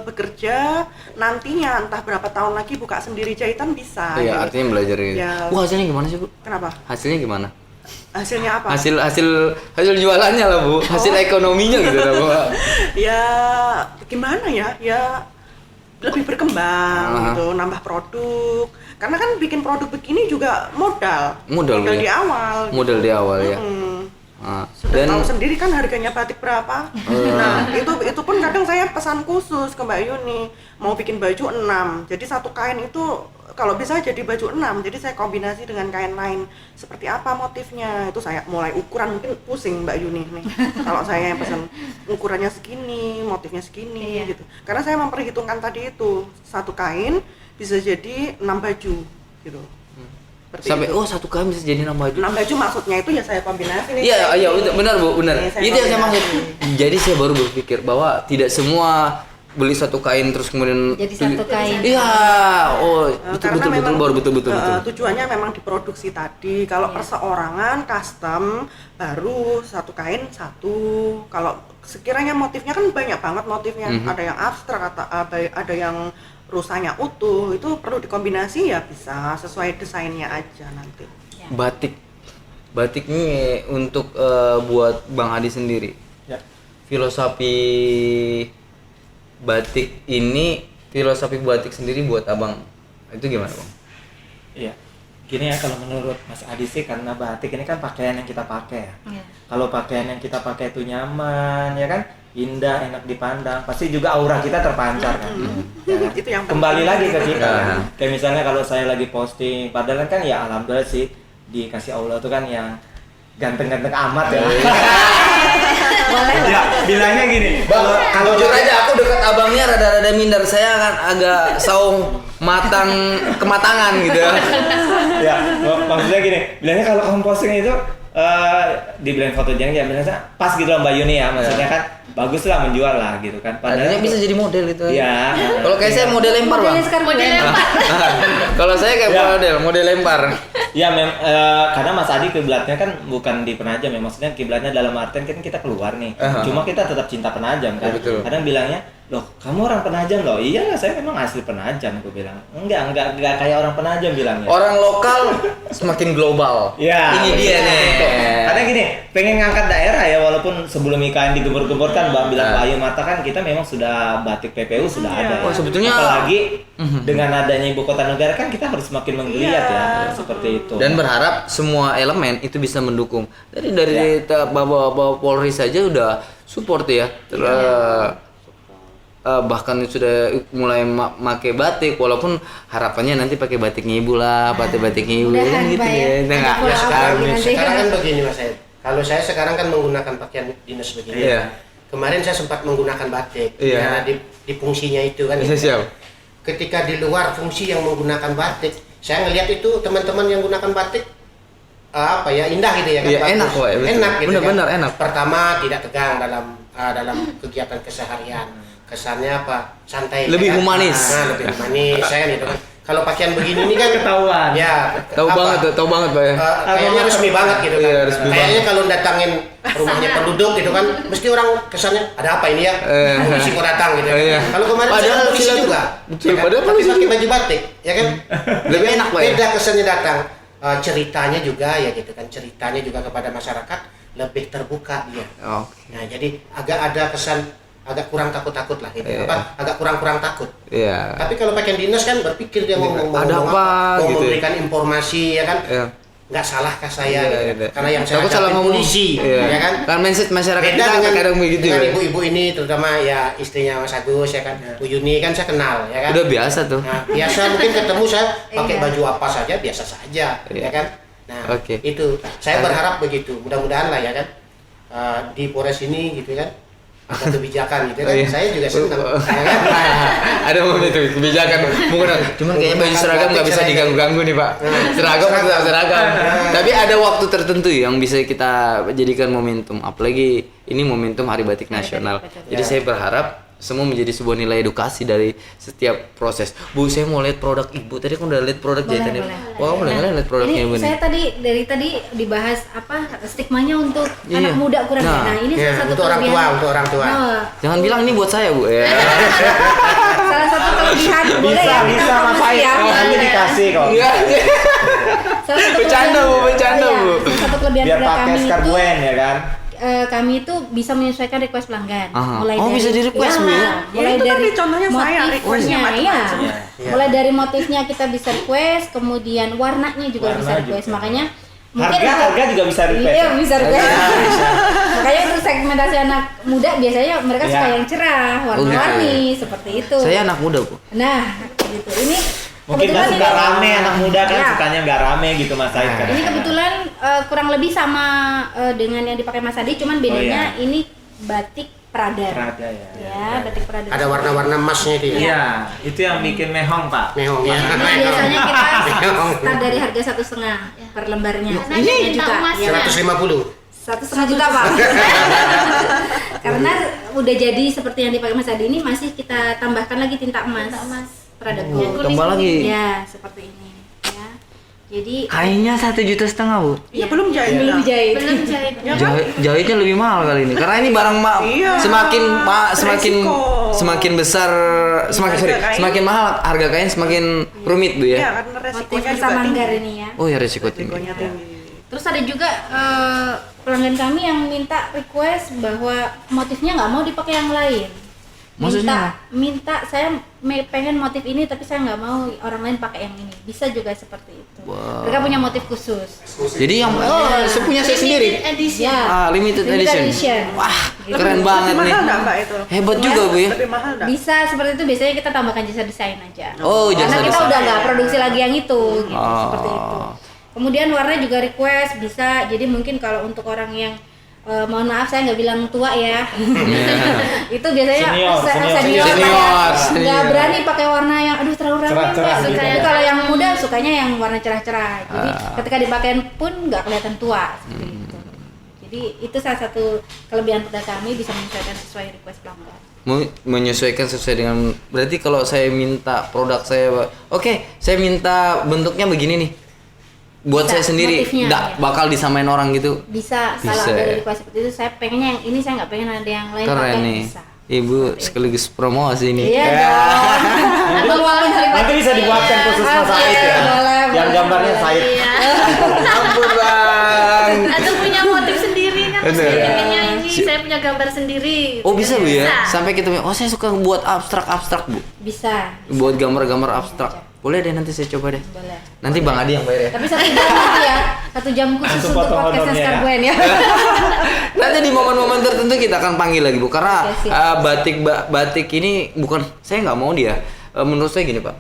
Speaker 3: bekerja nantinya entah berapa tahun lagi buka sendiri jahitan bisa.
Speaker 2: Iya,
Speaker 3: gitu.
Speaker 2: artinya belajar gitu.
Speaker 3: Ya.
Speaker 2: Wah, hasilnya gimana sih, Bu?
Speaker 3: Kenapa?
Speaker 2: Hasilnya gimana?
Speaker 3: Hasilnya apa?
Speaker 2: Hasil jualannya lah, Bu. Hasil ekonominya gitu lah, Bu.
Speaker 3: Ya gimana ya, ya lebih berkembang gitu, nambah produk. Karena kan bikin produk begini juga modal
Speaker 2: Ya.
Speaker 3: di awal.
Speaker 2: Modal di awal ya. Nah,
Speaker 3: Sudah tahu sendiri kan harganya batik berapa. Nah itu pun kadang saya pesan khusus ke Mbak Yuni, mau bikin baju 6. Jadi satu kain itu kalau bisa jadi baju 6. Jadi saya kombinasi dengan kain lain. Seperti apa motifnya? Itu saya mulai ukuran, mungkin pusing Mbak Yuni nih. Kalau saya yang pesan ukurannya segini, motifnya segini gitu. Karena saya memperhitungkan tadi itu satu kain bisa jadi 6 baju gitu. Seperti
Speaker 2: sampai
Speaker 3: itu.
Speaker 2: satu kain bisa jadi 6 baju.
Speaker 3: 6 baju maksudnya itu ya saya kombinasi nih.
Speaker 2: Iya, benar Bu, benar.
Speaker 3: Ini saya
Speaker 2: Itu yang saya maksud.
Speaker 3: kombinasi.
Speaker 2: Jadi saya baru berpikir bahwa tidak semua beli satu kain terus kemudian
Speaker 4: Jadi satu kain.
Speaker 2: Iya,
Speaker 3: Karena memang
Speaker 2: betul.
Speaker 3: tujuannya memang diproduksi tadi. Kalau perseorangan custom baru satu kain satu. Kalau sekiranya motifnya kan banyak banget motifnya. Ada yang abstrak, ada yang rusanya utuh. Itu perlu dikombinasi ya bisa sesuai desainnya aja nanti.
Speaker 2: Batik ini untuk buat Bang Adi sendiri.
Speaker 6: Ya.
Speaker 2: Filosofi batik sendiri buat Abang itu gimana, Bang?
Speaker 6: Iya. Gini ya, kalau menurut Mas Adi sih karena batik ini kan pakaian yang kita pakai ya.
Speaker 4: Iya.
Speaker 6: Kalau pakaian yang kita pakai itu nyaman ya kan, indah, enak dipandang, pasti juga aura kita terpancar kan. Ya kan?
Speaker 3: Itu yang
Speaker 6: Kembali
Speaker 3: penting.
Speaker 6: lagi ke kita.
Speaker 2: Nah.
Speaker 6: Kayak misalnya kalau saya lagi posting, padahal kan ya alhamdulillah sih dikasih Allah tuh kan yang ganteng-ganteng amat ya. Ya, bilangnya gini.
Speaker 2: Kalau jujur aja aku dekat abangnya rada-rada minder. Saya kan agak saung kematangan gitu.
Speaker 6: Ya, maksudnya gini, bilangnya kalau kamu posting itu dibilang fotogenik ya bilangnya pas gitu loh Mbak Yuni ya, maksudnya kan bagus lah menjual lah gitu kan.
Speaker 2: Padahal bisa jadi model gitu.
Speaker 6: Iya.
Speaker 2: Kalau kayak saya model lempar, Bang.
Speaker 5: Model lempar.
Speaker 2: Kalau saya kayak model lempar.
Speaker 6: Ya, karena Mas Adi kiblatnya kan bukan di penajam ya, maksudnya kiblatnya dalam artian kan kita keluar nih. Cuma kita tetap cinta penajam kan.
Speaker 2: Ya, betul.
Speaker 6: Kadang bilangnya, "Loh, kamu orang penajam loh." Iyalah, saya memang asli penajam, aku bilang. Enggak kayak orang penajam bilangnya.
Speaker 2: Orang lokal semakin global.
Speaker 6: Ya,
Speaker 2: Ini dia nih.
Speaker 6: Karena gini, pengen ngangkat daerah ya, walaupun sebelum IKN digembur-gembur kan Bang bilang Pak Ayu Mata kan kita memang sudah batik PPU sudah ada.
Speaker 2: Oh, sebetulnya-
Speaker 6: apalagi dengan adanya ibu kota negara kan kita harus semakin menggeliat ya, seperti itu.
Speaker 2: Dan berharap semua elemen itu bisa mendukung. Dari Bapak Polri saja udah support ya. Bahkan sudah mulai make batik, walaupun harapannya nanti pakai batiknya ibu lah, batiknya ibu
Speaker 4: Mudahan,
Speaker 2: kan gitu
Speaker 4: Pak, ya.
Speaker 2: ya. Nah, nggak-
Speaker 4: Ada
Speaker 1: sekarang,
Speaker 4: nanti.
Speaker 1: sekarang kan begini Mas Said. Kalau saya sekarang kan menggunakan pakaian dinas begini.
Speaker 2: Iya.
Speaker 1: Kemarin saya sempat menggunakan batik
Speaker 2: Iya.
Speaker 1: karena di fungsinya itu kan.
Speaker 2: Bisa siap.
Speaker 1: Ketika di luar fungsi yang menggunakan batik, saya ngelihat itu teman-teman yang gunakan batik indah gitu ya kan.
Speaker 2: Iya,
Speaker 1: bagus.
Speaker 2: enak, Pak, ya, betul.
Speaker 1: Enak gitu
Speaker 2: Benar-benar
Speaker 1: kan.
Speaker 2: enak.
Speaker 1: Pertama tidak tegang dalam kegiatan keseharian. Kesannya apa? Santai.
Speaker 2: Lebih
Speaker 1: kan?
Speaker 2: humanis.
Speaker 1: Lebih humanis. Saya kan itu kan. kalau pakaian begini ini kan
Speaker 6: Ketahuan.
Speaker 1: Ya,
Speaker 2: Tahu banget Pak ya.
Speaker 1: Kayaknya resmi banget gitu kan.
Speaker 2: Iya, resmi
Speaker 1: Kayaknya kalau datangin rumahnya penduduk gitu kan, mesti orang kesannya ada apa ini ya? Polisi kok datang gitu.
Speaker 2: Iya.
Speaker 1: Kalau kemarin
Speaker 2: Padahal
Speaker 1: saya polisi
Speaker 2: silat-
Speaker 1: juga.
Speaker 2: Betul,
Speaker 1: ya kan?
Speaker 2: padahal
Speaker 1: Tapi
Speaker 2: polisi
Speaker 1: pakai
Speaker 2: juga.
Speaker 1: baju batik, ya kan?
Speaker 2: Lebih enak, Pak, ya?
Speaker 1: Beda kesannya datang. Ceritanya juga ya gitu kan, ceritanya juga kepada masyarakat lebih terbuka dia.
Speaker 2: Oke.
Speaker 1: Nah, jadi agak ada kesan agak kurang takut-takut lah gitu.
Speaker 2: Iya.
Speaker 1: Agak kurang takut.
Speaker 2: Iya.
Speaker 1: Tapi kalau pakaian dinas kan berpikir dia ngomong
Speaker 2: Ada apa,
Speaker 1: mau
Speaker 2: gitu ya.
Speaker 1: memberikan informasi ya kan.
Speaker 2: Iya.
Speaker 1: Nggak salahkah saya
Speaker 2: Iya,
Speaker 1: gitu.
Speaker 2: iya.
Speaker 1: Karena yang saya
Speaker 2: Takut salah
Speaker 1: hadapin
Speaker 2: ngomong.
Speaker 1: polisi
Speaker 2: Iya.
Speaker 1: ya kan.
Speaker 2: Kan mindset masyarakat
Speaker 1: Beda
Speaker 2: kita
Speaker 1: dengan,
Speaker 2: kadang begitu
Speaker 1: dengan
Speaker 2: ya.
Speaker 1: ibu-ibu ini terutama ya istrinya Mas Agus ya kan. Bu Yuni kan saya kenal ya kan.
Speaker 2: Udah biasa tuh.
Speaker 1: Nah, biasa mungkin ketemu saya pakai
Speaker 4: Iya.
Speaker 1: baju apa saja biasa saja
Speaker 2: Iya.
Speaker 1: ya kan. Nah,
Speaker 2: Oke.
Speaker 1: itu saya berharap begitu. Mudah-mudahan lah ya kan. Di Polres ini gitu kan ada kebijakan gitu kan.
Speaker 2: Oh, iya.
Speaker 1: Saya juga senang ya kan.
Speaker 2: Ada momen itu kebijakan menggunakan. Cuman kayaknya baju seragam nggak bisa diganggu-ganggu nih Pak. Seragam tetap seragam. Tapi ada waktu tertentu yang bisa kita jadikan momentum. Apalagi ini momentum Hari Batik Nasional. Jadi saya berharap semua menjadi sebuah nilai edukasi dari setiap proses. Bu, saya mau lihat produk Ibu. Tadi kan udah lihat produk
Speaker 4: Boleh,
Speaker 2: jahitannya.
Speaker 4: boleh.
Speaker 2: Wah, boleh nggak lihat produknya
Speaker 4: Ini
Speaker 2: Ibu nih?
Speaker 4: saya dari tadi dibahas apa stigmanya untuk
Speaker 2: Iya.
Speaker 4: anak muda kurang.
Speaker 2: Nah,
Speaker 4: Nah, ini
Speaker 1: iya,
Speaker 4: salah satu
Speaker 1: untuk orang
Speaker 4: kelebihan.
Speaker 1: tua, untuk orang tua.
Speaker 4: Nah,
Speaker 2: Jangan bilang ini buat saya, Bu. Ya.
Speaker 4: salah satu kelebihan boleh
Speaker 6: Bisa,
Speaker 4: ya kita
Speaker 6: bisa Mas
Speaker 4: promosi
Speaker 6: Said.
Speaker 4: ya.
Speaker 6: Nanti dikasih kok.
Speaker 2: Iya.
Speaker 4: Salah satu
Speaker 2: Bercanda,
Speaker 4: kelebihan-
Speaker 2: Bu, bercanda,
Speaker 4: iya,
Speaker 2: Bu.
Speaker 4: salah satu kelebihan
Speaker 6: Biar
Speaker 4: produk
Speaker 6: pakai
Speaker 4: kami itu
Speaker 6: skarbuen ya kan.
Speaker 4: kami itu bisa menyesuaikan request pelanggan.
Speaker 2: Aha. Oh, bisa di-request, Bu, ya?
Speaker 4: Mulai
Speaker 3: Ya, itu
Speaker 4: dari
Speaker 3: tadi contohnya saya, requestnya
Speaker 4: motifnya, ya.
Speaker 3: macam-macam.
Speaker 1: Iya.
Speaker 4: Mulai dari motifnya kita bisa request, kemudian warnanya juga
Speaker 6: Warna
Speaker 4: bisa request.
Speaker 6: juga.
Speaker 4: Makanya mungkin
Speaker 6: Harga juga bisa request.
Speaker 4: Iya,
Speaker 6: ya?
Speaker 4: bisa request. Makanya untuk segmentasi anak muda biasanya mereka suka
Speaker 6: Iya.
Speaker 4: yang cerah, warna-warni seperti itu.
Speaker 2: Saya anak muda, Bu.
Speaker 4: Nah, gitu. Ini
Speaker 6: Mungkin nggak
Speaker 4: kebetulan
Speaker 6: suka
Speaker 4: ini-
Speaker 6: rame, anak muda kan
Speaker 4: Ya.
Speaker 6: sukanya nggak rame gitu Mas Said kan.
Speaker 4: Ini kebetulan kurang lebih sama dengan yang dipakai Mas Adi, cuman bedanya
Speaker 6: iya.
Speaker 4: ini batik Prada.
Speaker 6: Prada ya.
Speaker 4: Ya, batik Prada.
Speaker 1: Ada warna-warna emasnya itu ya.
Speaker 6: Iya, itu yang bikin mehong Pak.
Speaker 1: Mehong ya.
Speaker 4: Ini biasanya kita start dari harga 1,5 per lembarnya.
Speaker 5: Karena ini
Speaker 4: juga.
Speaker 5: emas
Speaker 4: Ya.
Speaker 1: 150.
Speaker 4: 1,5 juta Pak. Karena udah jadi seperti yang dipakai Mas Adi ini masih kita tambahkan lagi tinta emas.
Speaker 5: Tinta emas.
Speaker 4: Prada
Speaker 2: Oh,
Speaker 4: Gold.
Speaker 2: tambah lagi.
Speaker 4: Ya, seperti ini. Ya. Jadi
Speaker 2: Kainnya 1,5 juta, Bu.
Speaker 3: Ya belum jahit.
Speaker 4: belum jahit.
Speaker 5: Belum jahit.
Speaker 2: Jahitnya lebih mahal kali ini. Karena ini barang
Speaker 3: Iya.
Speaker 2: semakin
Speaker 3: Resiko.
Speaker 2: semakin besar,
Speaker 3: Harga kain.
Speaker 2: semakin mahal harga kain semakin rumit, Bu
Speaker 3: Iya,
Speaker 2: ya.
Speaker 3: karena
Speaker 4: Motif
Speaker 3: resikonya
Speaker 4: bisa
Speaker 3: juga
Speaker 4: manggar
Speaker 3: tinggi.
Speaker 4: ini ya.
Speaker 2: Oh ya, resiko tinggi.
Speaker 3: Resikonya tinggi.
Speaker 4: Terus ada juga pelanggan kami yang minta request bahwa motifnya nggak mau dipakai yang lain.
Speaker 2: Maksudnya?
Speaker 4: Minta saya pengen motif ini tapi saya nggak mau orang lain pakai yang ini. Bisa juga seperti itu.
Speaker 2: Wow.
Speaker 4: Mereka punya motif khusus.
Speaker 2: Jadi yang saya punya saya sendiri.
Speaker 5: Edition.
Speaker 4: Ya.
Speaker 2: Limited edition. Wah,
Speaker 4: Gitu.
Speaker 2: keren banget
Speaker 3: Lebih
Speaker 2: nih.
Speaker 3: mahal nggak Mbak itu?
Speaker 2: Hebat juga, Bu ya.
Speaker 3: Lebih mahal nggak?
Speaker 4: Bisa seperti itu, biasanya kita tambahkan jasa desain aja.
Speaker 2: Oh, jasa
Speaker 4: Karena kita
Speaker 2: desain.
Speaker 4: udah nggak produksi lagi yang itu, gitu,
Speaker 2: Oh.
Speaker 4: seperti itu. Kemudian warna juga request bisa. Jadi mungkin kalau untuk orang yang mohon maaf saya nggak bilang tua ya. Itu biasanya
Speaker 6: Senior.
Speaker 4: nggak berani pakai warna yang aduh terlalu rame.
Speaker 6: Cerah-cerah
Speaker 4: Mbak.
Speaker 6: gitu
Speaker 4: Tapi
Speaker 6: ya.
Speaker 4: kalau yang muda sukanya yang warna cerah-cerah. Jadi ketika dipakai pun nggak kelihatan tua. Seperti itu. Jadi itu salah satu kelebihan produk kami, bisa menyesuaikan sesuai request pelanggan.
Speaker 2: Menyesuaikan sesuai dengan, berarti kalau saya minta produk saya, oke, saya minta bentuknya begini nih. Buat
Speaker 4: Bisa,
Speaker 2: saya sendiri
Speaker 4: motifnya,
Speaker 2: nggak
Speaker 4: ya.
Speaker 2: bakal disamain orang gitu.
Speaker 4: Bisa,
Speaker 2: Bisa,
Speaker 4: kalau ada
Speaker 2: ya.
Speaker 4: request seperti itu saya pengennya yang ini, saya nggak pengen ada yang lain pakai.
Speaker 2: Keren nih.
Speaker 4: Bisa.
Speaker 2: Ibu sekaligus promosi nih.
Speaker 4: Iya dong. Atau walaupun
Speaker 6: Nanti bisa dibuatkan khusus Mas Said ya.
Speaker 4: Boleh,
Speaker 6: Yang
Speaker 4: boleh.
Speaker 6: gambarnya Said.
Speaker 5: Iya.
Speaker 2: Ampun bang.
Speaker 5: Atau punya motif sendiri kan.
Speaker 2: Bener.
Speaker 5: Saya pengennya ini, saya punya gambar sendiri.
Speaker 2: Oh bisa Bu ya?
Speaker 5: Bisa.
Speaker 2: Sampai kita, oh saya suka buat abstrak Bu.
Speaker 4: Bisa.
Speaker 2: Buat gambar-gambar abstrak. Boleh deh, nanti saya coba deh.
Speaker 4: Boleh.
Speaker 2: Nanti Bang Adi yang bayar ya.
Speaker 4: Tapi 1 jam nanti ya, 1 jam khusus
Speaker 6: Langsung
Speaker 4: untuk
Speaker 6: potong
Speaker 4: podcastnya
Speaker 6: honornya ya.
Speaker 4: Skarbuen ya.
Speaker 2: Nanti di momen-momen tertentu kita akan panggil lagi Bu, karena
Speaker 4: Oke, siap.
Speaker 2: batik ini bukan, saya nggak mau dia. Menurut saya gini Pak,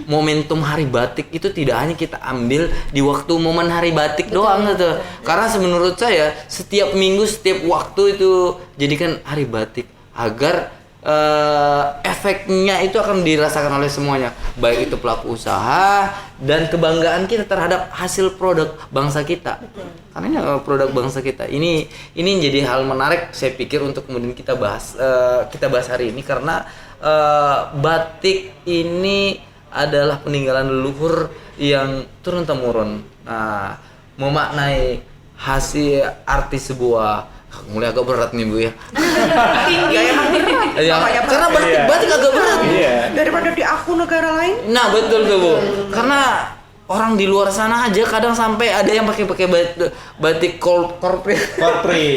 Speaker 2: momentum Hari Batik itu tidak hanya kita ambil di waktu momen Hari Batik doang gitu. Karena menurut saya setiap minggu, setiap waktu itu jadikan Hari Batik agar efeknya itu akan dirasakan oleh semuanya, baik itu pelaku usaha dan kebanggaan kita terhadap hasil produk bangsa kita. Karena ini produk bangsa kita. Ini jadi hal menarik saya pikir untuk kemudian kita bahas hari ini, karena batik ini adalah peninggalan leluhur yang turun temurun. Nah, memaknai hasil arti sebuah mulai agak berat nih Bu ya.
Speaker 3: Ya emang berat.
Speaker 2: Ya,
Speaker 3: Makanya
Speaker 2: karena
Speaker 3: berat.
Speaker 2: batik agak berat.
Speaker 6: Iya.
Speaker 3: Daripada di aku negara lain.
Speaker 2: Nah betul tuh Bu. Karena orang di luar sana aja kadang sampai ada yang pakai batik korpri.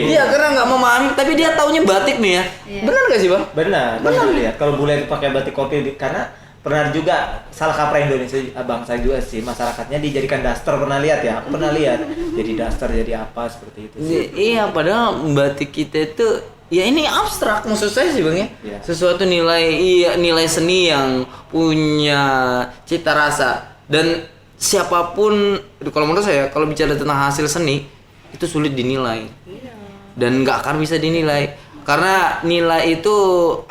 Speaker 2: Iya karena nggak memahami, tapi dia taunya batik nih ya.
Speaker 4: Iya.
Speaker 2: Benar nggak sih Bang?
Speaker 6: Benar. Lihat kalau bule itu pakai batik kopi karena pernah juga salah kaprah Indonesia bangsa juga sih, masyarakatnya dijadikan daster, pernah lihat ya? Aku pernah lihat. Jadi daster jadi apa seperti itu sih.
Speaker 2: Iya padahal batik kita itu ya ini abstrak maksud saya sih Bang ya.
Speaker 6: Iya.
Speaker 2: Sesuatu nilai seni yang punya cita rasa, dan siapapun kalau menurut saya kalau bicara tentang hasil seni itu sulit dinilai. Dan nggak akan bisa dinilai karena nilai itu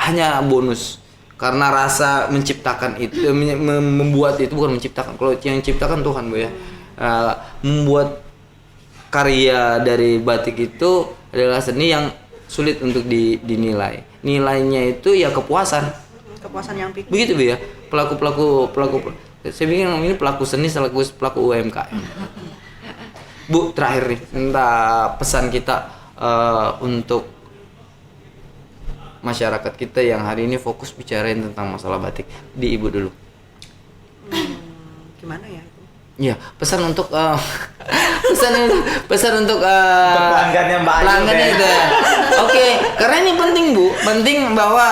Speaker 2: hanya bonus. Karena rasa menciptakan itu, membuat itu bukan menciptakan. Kalau yang menciptakan Tuhan Bu ya. Membuat karya dari batik itu adalah seni yang sulit untuk dinilai. Nilainya itu ya kepuasan.
Speaker 3: Kepuasan yang bikin.
Speaker 2: Begitu Bu ya. Pelaku. Saya pikir ini pelaku seni sekaligus pelaku UMKM. Bu, terakhir nih, minta pesan kita untuk masyarakat kita yang hari ini fokus bicarain tentang masalah batik. Di Ibu dulu.
Speaker 3: Gimana ya itu?
Speaker 2: Iya, pesan untuk pesan untuk
Speaker 6: pelanggannya Mbak Ayu.
Speaker 2: pelanggannya itu. Oke, karena ini penting Bu, penting bahwa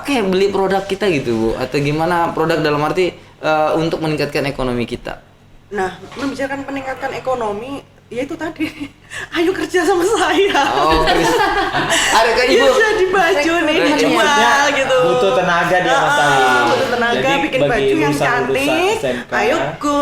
Speaker 2: beli produk kita gitu Bu, atau gimana produk dalam arti untuk meningkatkan ekonomi kita.
Speaker 3: Nah, membicarakan peningkatan ekonomi, ya itu tadi. Ayo kerja sama saya.
Speaker 2: Oh, ada kan Ibu?
Speaker 3: Iya, jadi baju nih dijual gitu.
Speaker 6: Butuh tenaga dia Mas Ayu.
Speaker 3: Butuh tenaga
Speaker 6: Jadi
Speaker 3: bikin
Speaker 6: bagi
Speaker 3: baju yang
Speaker 6: lulusan
Speaker 3: cantik.
Speaker 6: SMK,
Speaker 3: Ayo ke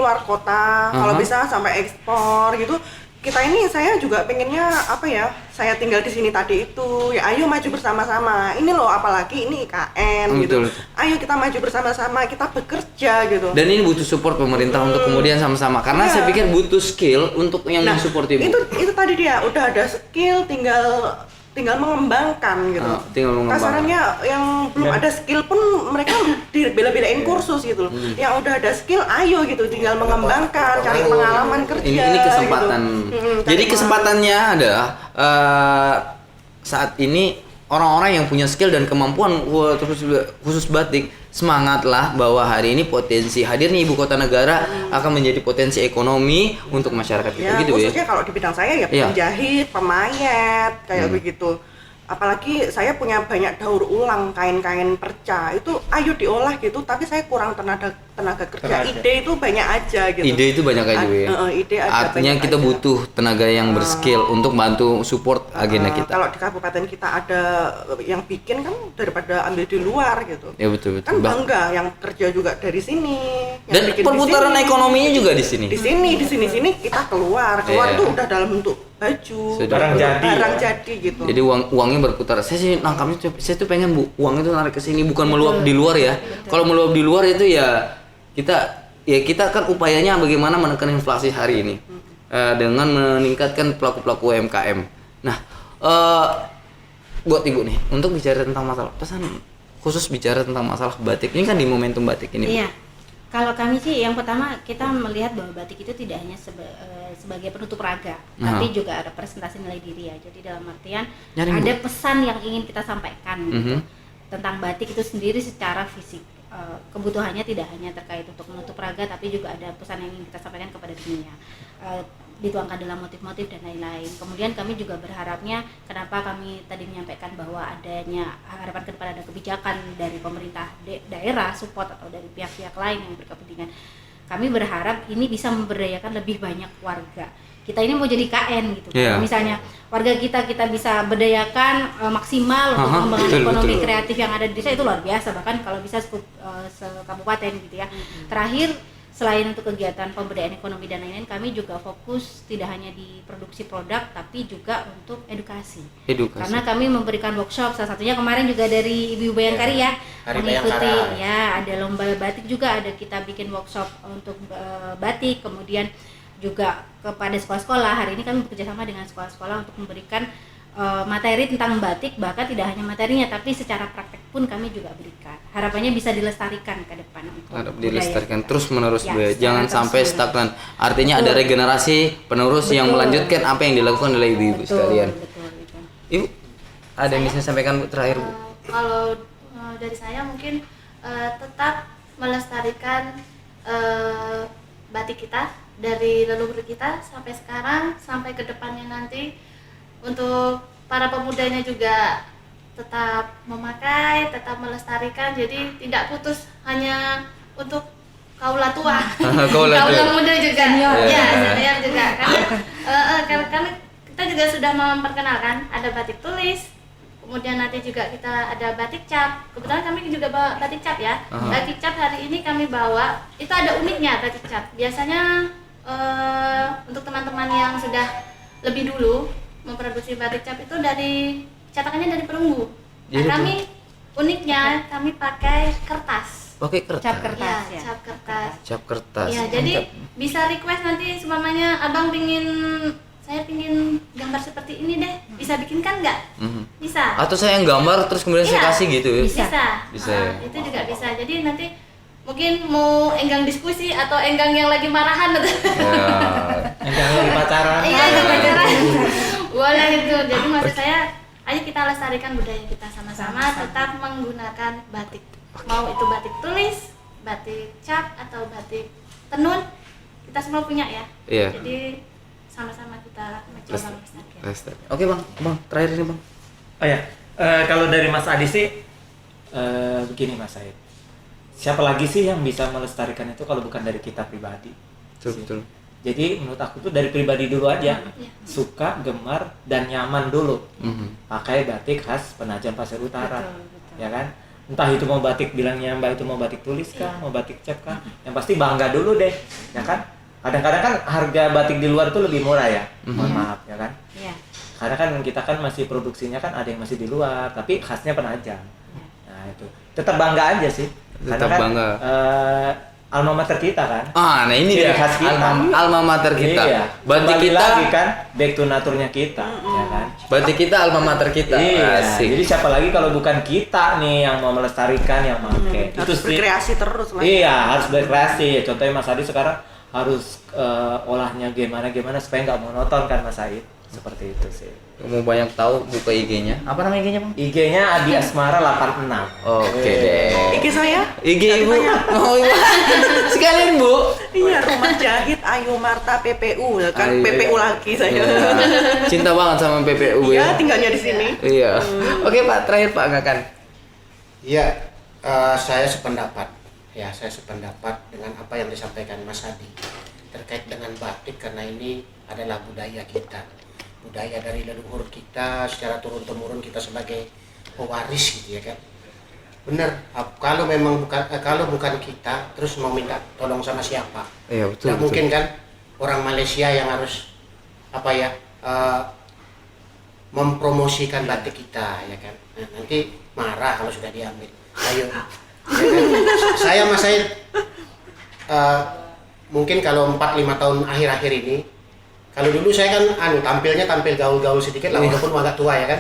Speaker 3: luar kota. Kalau bisa sampai ekspor gitu. Kita ini saya juga pengennya apa ya? Saya tinggal di sini tadi itu. Ya ayo maju bersama-sama. Ini loh apalagi ini IKN gitu.
Speaker 2: Betul.
Speaker 3: Ayo kita maju bersama-sama, kita bekerja gitu.
Speaker 2: Dan ini butuh support pemerintah untuk kemudian sama-sama. Karena
Speaker 3: Iya.
Speaker 2: saya pikir butuh skill untuk yang mensupport Ibu.
Speaker 3: itu tadi dia udah ada skill, tinggal mengembangkan gitu.
Speaker 2: Tinggal mengembangkan.
Speaker 3: Kasarannya yang belum ada skill pun mereka dibela-belain kursus gitu. Yang udah ada skill ayo gitu, tinggal mengembangkan, cari pengalaman kerja.
Speaker 2: Ini kesempatan.
Speaker 3: Gitu.
Speaker 2: Jadi kesempatannya adalah saat ini orang-orang yang punya skill dan kemampuan khusus batik, semangatlah bahwa hari ini potensi hadirnya ibu kota negara akan menjadi potensi ekonomi untuk masyarakat kita
Speaker 3: Ya,
Speaker 2: gitu ya.
Speaker 3: khususnya kalau di bidang saya ya
Speaker 2: Iya.
Speaker 3: penjahit, pemayat, kayak begitu. Apalagi saya punya banyak daur ulang kain-kain perca, itu ayo diolah gitu, tapi saya kurang tenaga kerja. Ide itu banyak aja gitu.
Speaker 2: Ide itu banyak aja Bu ya.
Speaker 3: Ide ada
Speaker 2: Artinya
Speaker 3: banyak
Speaker 2: kita
Speaker 3: aja.
Speaker 2: butuh tenaga yang berskill untuk bantu support agenda kita.
Speaker 3: Kalau di kabupaten kita ada yang bikin kan daripada ambil di luar gitu.
Speaker 2: Ya betul.
Speaker 3: Kan bangga yang kerja juga dari sini. Yang
Speaker 2: Dan
Speaker 3: bikin di
Speaker 2: perputaran
Speaker 3: sini.
Speaker 2: ekonominya juga di sini.
Speaker 3: Di sini kita keluar
Speaker 2: Iya.
Speaker 3: tuh udah dalam bentuk baju,
Speaker 2: Sudah.
Speaker 6: Barang jadi.
Speaker 3: gitu.
Speaker 2: Jadi uangnya berputar. Saya sih nangkapnya, saya tuh pengen Bu, uang itu narik ke sini bukan meluap di luar ya. Kalau meluap di luar itu ya kita kan upayanya bagaimana menekan inflasi hari ini dengan meningkatkan pelaku-pelaku UMKM. Nah, buat Ibu nih untuk bicara tentang masalah pesan khusus bicara tentang masalah batik ini kan di momentum batik ini.
Speaker 4: Iya. Kalau kami sih yang pertama kita melihat bahwa batik itu tidak hanya sebagai penutup raga, tapi juga ada presentasi nilai diri ya. Jadi dalam artian
Speaker 2: Nyaring,
Speaker 4: ada
Speaker 2: Bu.
Speaker 4: pesan yang ingin kita sampaikan gitu, tentang batik itu sendiri secara fisik. Kebutuhannya tidak hanya terkait untuk menutup raga, tapi juga ada pesan yang ingin kita sampaikan kepada dunia. Dituangkan dalam motif-motif dan lain-lain. Kemudian kami juga berharapnya, kenapa kami tadi menyampaikan bahwa adanya harapan ke depan ada kebijakan dari pemerintah daerah, support atau dari pihak-pihak lain yang berkepentingan. Kami berharap ini bisa memberdayakan lebih banyak warga. Kita ini mau jadi KN gitu.
Speaker 2: Yeah.
Speaker 4: Misalnya warga kita bisa berdayakan maksimal untuk pengembangan ekonomi kreatif yang ada di desa itu luar biasa, bahkan kalau bisa sekabupaten gitu ya. Terakhir, selain untuk kegiatan pemberdayaan ekonomi dan lain-lain, kami juga fokus tidak hanya di produksi produk tapi juga untuk edukasi. Karena kami memberikan workshop, salah satunya kemarin juga dari Ibu Bayangkari ya,
Speaker 1: Hari
Speaker 4: mengikuti
Speaker 1: Bayangkara.
Speaker 4: ya, ada lomba batik juga, ada kita bikin workshop untuk batik, kemudian juga kepada sekolah-sekolah. Hari ini kami bekerjasama dengan sekolah-sekolah untuk memberikan materi tentang batik, bahkan tidak hanya materinya tapi secara praktek pun kami juga berikan. Harapannya bisa dilestarikan ke depan untuk
Speaker 2: Harap
Speaker 4: budaya
Speaker 2: dilestarikan
Speaker 4: kita.
Speaker 2: terus menerus
Speaker 4: Ya,
Speaker 2: budaya. Jangan
Speaker 4: terus
Speaker 2: sampai
Speaker 4: menerus.
Speaker 2: stagnan. Artinya ada regenerasi penerus yang
Speaker 4: Betul.
Speaker 2: melanjutkan apa yang dilakukan oleh ibu-ibu
Speaker 4: Betul,
Speaker 2: sekalian.
Speaker 4: betul, betul.
Speaker 2: Ibu, ada yang bisa sampaikan Bu terakhir Bu?
Speaker 5: Kalau dari saya mungkin tetap melestarikan batik kita dari leluhur kita sampai sekarang, sampai ke depannya nanti. Untuk para pemudanya juga tetap memakai, tetap melestarikan, jadi tidak putus hanya untuk kaula tua.
Speaker 2: Kaula tua.
Speaker 5: Muda juga.
Speaker 4: Senior.
Speaker 5: Ya, senior juga. Karena kita juga sudah memperkenalkan ada batik tulis. Kemudian nanti juga kita ada batik cap. Kebetulan kami juga bawa batik cap ya. Batik cap hari ini kami bawa, itu ada uniknya batik cap. Biasanya untuk teman-teman yang sudah lebih dulu memproduksi batik cap itu dari cetakannya dari perunggu. Nah,
Speaker 2: Jadi
Speaker 5: kami uniknya kami pakai kertas.
Speaker 2: Pakai kertas.
Speaker 4: Cap kertas ya.
Speaker 5: Cap kertas.
Speaker 2: Cap kertas.
Speaker 5: Iya, jadi bisa request nanti seumpamanya abang saya pingin gambar seperti ini deh, bisa bikinkan nggak? Bisa.
Speaker 2: Atau saya yang gambar terus kemudian saya
Speaker 5: Iya,
Speaker 2: kasih gitu ya?
Speaker 5: Bisa.
Speaker 2: Bisa,
Speaker 5: Nah,
Speaker 2: ya.
Speaker 5: itu juga bisa. Jadi nanti mungkin mau enggang diskusi atau enggang yang lagi marahan atau
Speaker 2: Ya.
Speaker 6: Jangan lagi pacaran.
Speaker 5: iya yang pacaran. Boleh itu. Jadi maksud saya, ayo kita lestarikan budaya kita sama-sama, tetap menggunakan batik. Mau itu batik tulis, batik cap atau batik tenun, kita semua punya ya.
Speaker 2: Iya.
Speaker 5: Jadi sama-sama kita mencoba melestarikan.
Speaker 2: Lestari. Oke Bang, terakhir ini Bang.
Speaker 6: Oh ya, kalau dari Mas Adi sih begini Mas Said. Siapa lagi sih yang bisa melestarikan itu kalau bukan dari kita pribadi?
Speaker 2: Betul.
Speaker 6: Jadi menurut aku tuh dari pribadi dulu aja,
Speaker 5: Iya.
Speaker 6: suka, gemar, dan nyaman dulu.
Speaker 2: Mhm.
Speaker 6: Pakai batik khas Penajam Pasir Utara,
Speaker 4: Betul, betul.
Speaker 6: ya kan? Entah itu mau batik bilangnya Mbak itu mau batik tulis kah, mau batik cap kah? Yang pasti bangga dulu deh, ya kan? Kadang-kadang kan harga batik di luar tuh lebih murah ya, mohon maaf ya kan?
Speaker 4: Iya.
Speaker 6: Karena kan kita kan masih produksinya kan ada yang masih di luar, tapi khasnya Penajam. Nah itu tetap bangga aja sih.
Speaker 2: Tetap
Speaker 6: Karena kan,
Speaker 2: bangga.
Speaker 6: alma mater kita kan.
Speaker 2: Nah ini
Speaker 6: Ciri
Speaker 2: dia
Speaker 6: khas kita.
Speaker 2: alma mater kita.
Speaker 6: Iya.
Speaker 2: Batik
Speaker 6: Kembali
Speaker 2: kita,
Speaker 6: lagi kan back to naturnya kita, ya kan.
Speaker 2: batik kita alma mater kita.
Speaker 6: Iya.
Speaker 2: Asik.
Speaker 6: Jadi siapa lagi kalau bukan kita nih yang mau melestarikan, yang pakai. Itu
Speaker 3: Harus
Speaker 6: sih.
Speaker 3: berkreasi terus lah.
Speaker 6: Iya, harus berkreasi. Contohnya Mas Adi sekarang harus olahnya gimana supaya nggak monoton kan Mas Said. Seperti itu sih.
Speaker 2: Mau banyak tahu buka IG-nya. Apa nama IG-nya Bang?
Speaker 6: IG-nya Adi Asmara 86.
Speaker 2: Oke deh.
Speaker 3: IG saya?
Speaker 2: IG Ibu. Oh Ibu. Sekalian Bu.
Speaker 3: Iya, Rumah Jahit Ayu Marta PPU, ya kan?
Speaker 2: Ayu.
Speaker 3: PPU lagi saya.
Speaker 2: Iya. Cinta banget sama PPU
Speaker 3: Iya,
Speaker 2: ya.
Speaker 3: tinggalnya di sini.
Speaker 2: Iya. Oke Pak, terakhir Pak Ngakan.
Speaker 1: Iya, saya sependapat. Ya, saya sependapat dengan apa yang disampaikan Mas Adi terkait dengan batik, karena ini adalah budaya kita, budaya dari leluhur kita, secara turun-temurun kita sebagai pewaris gitu ya kan. Benar, kalau memang bukan kita, terus mau minta tolong sama siapa?
Speaker 2: Iya betul.
Speaker 1: Tidak mungkin kan orang Malaysia yang harus mempromosikan batik kita ya kan. Nah, nanti marah kalau sudah diambil. Ayo, ya kan? Saya Mas Said, mungkin kalau 4-5 tahun akhir-akhir ini, kalau dulu saya kan tampil gaul-gaul sedikit lah, walaupun agak tua ya kan.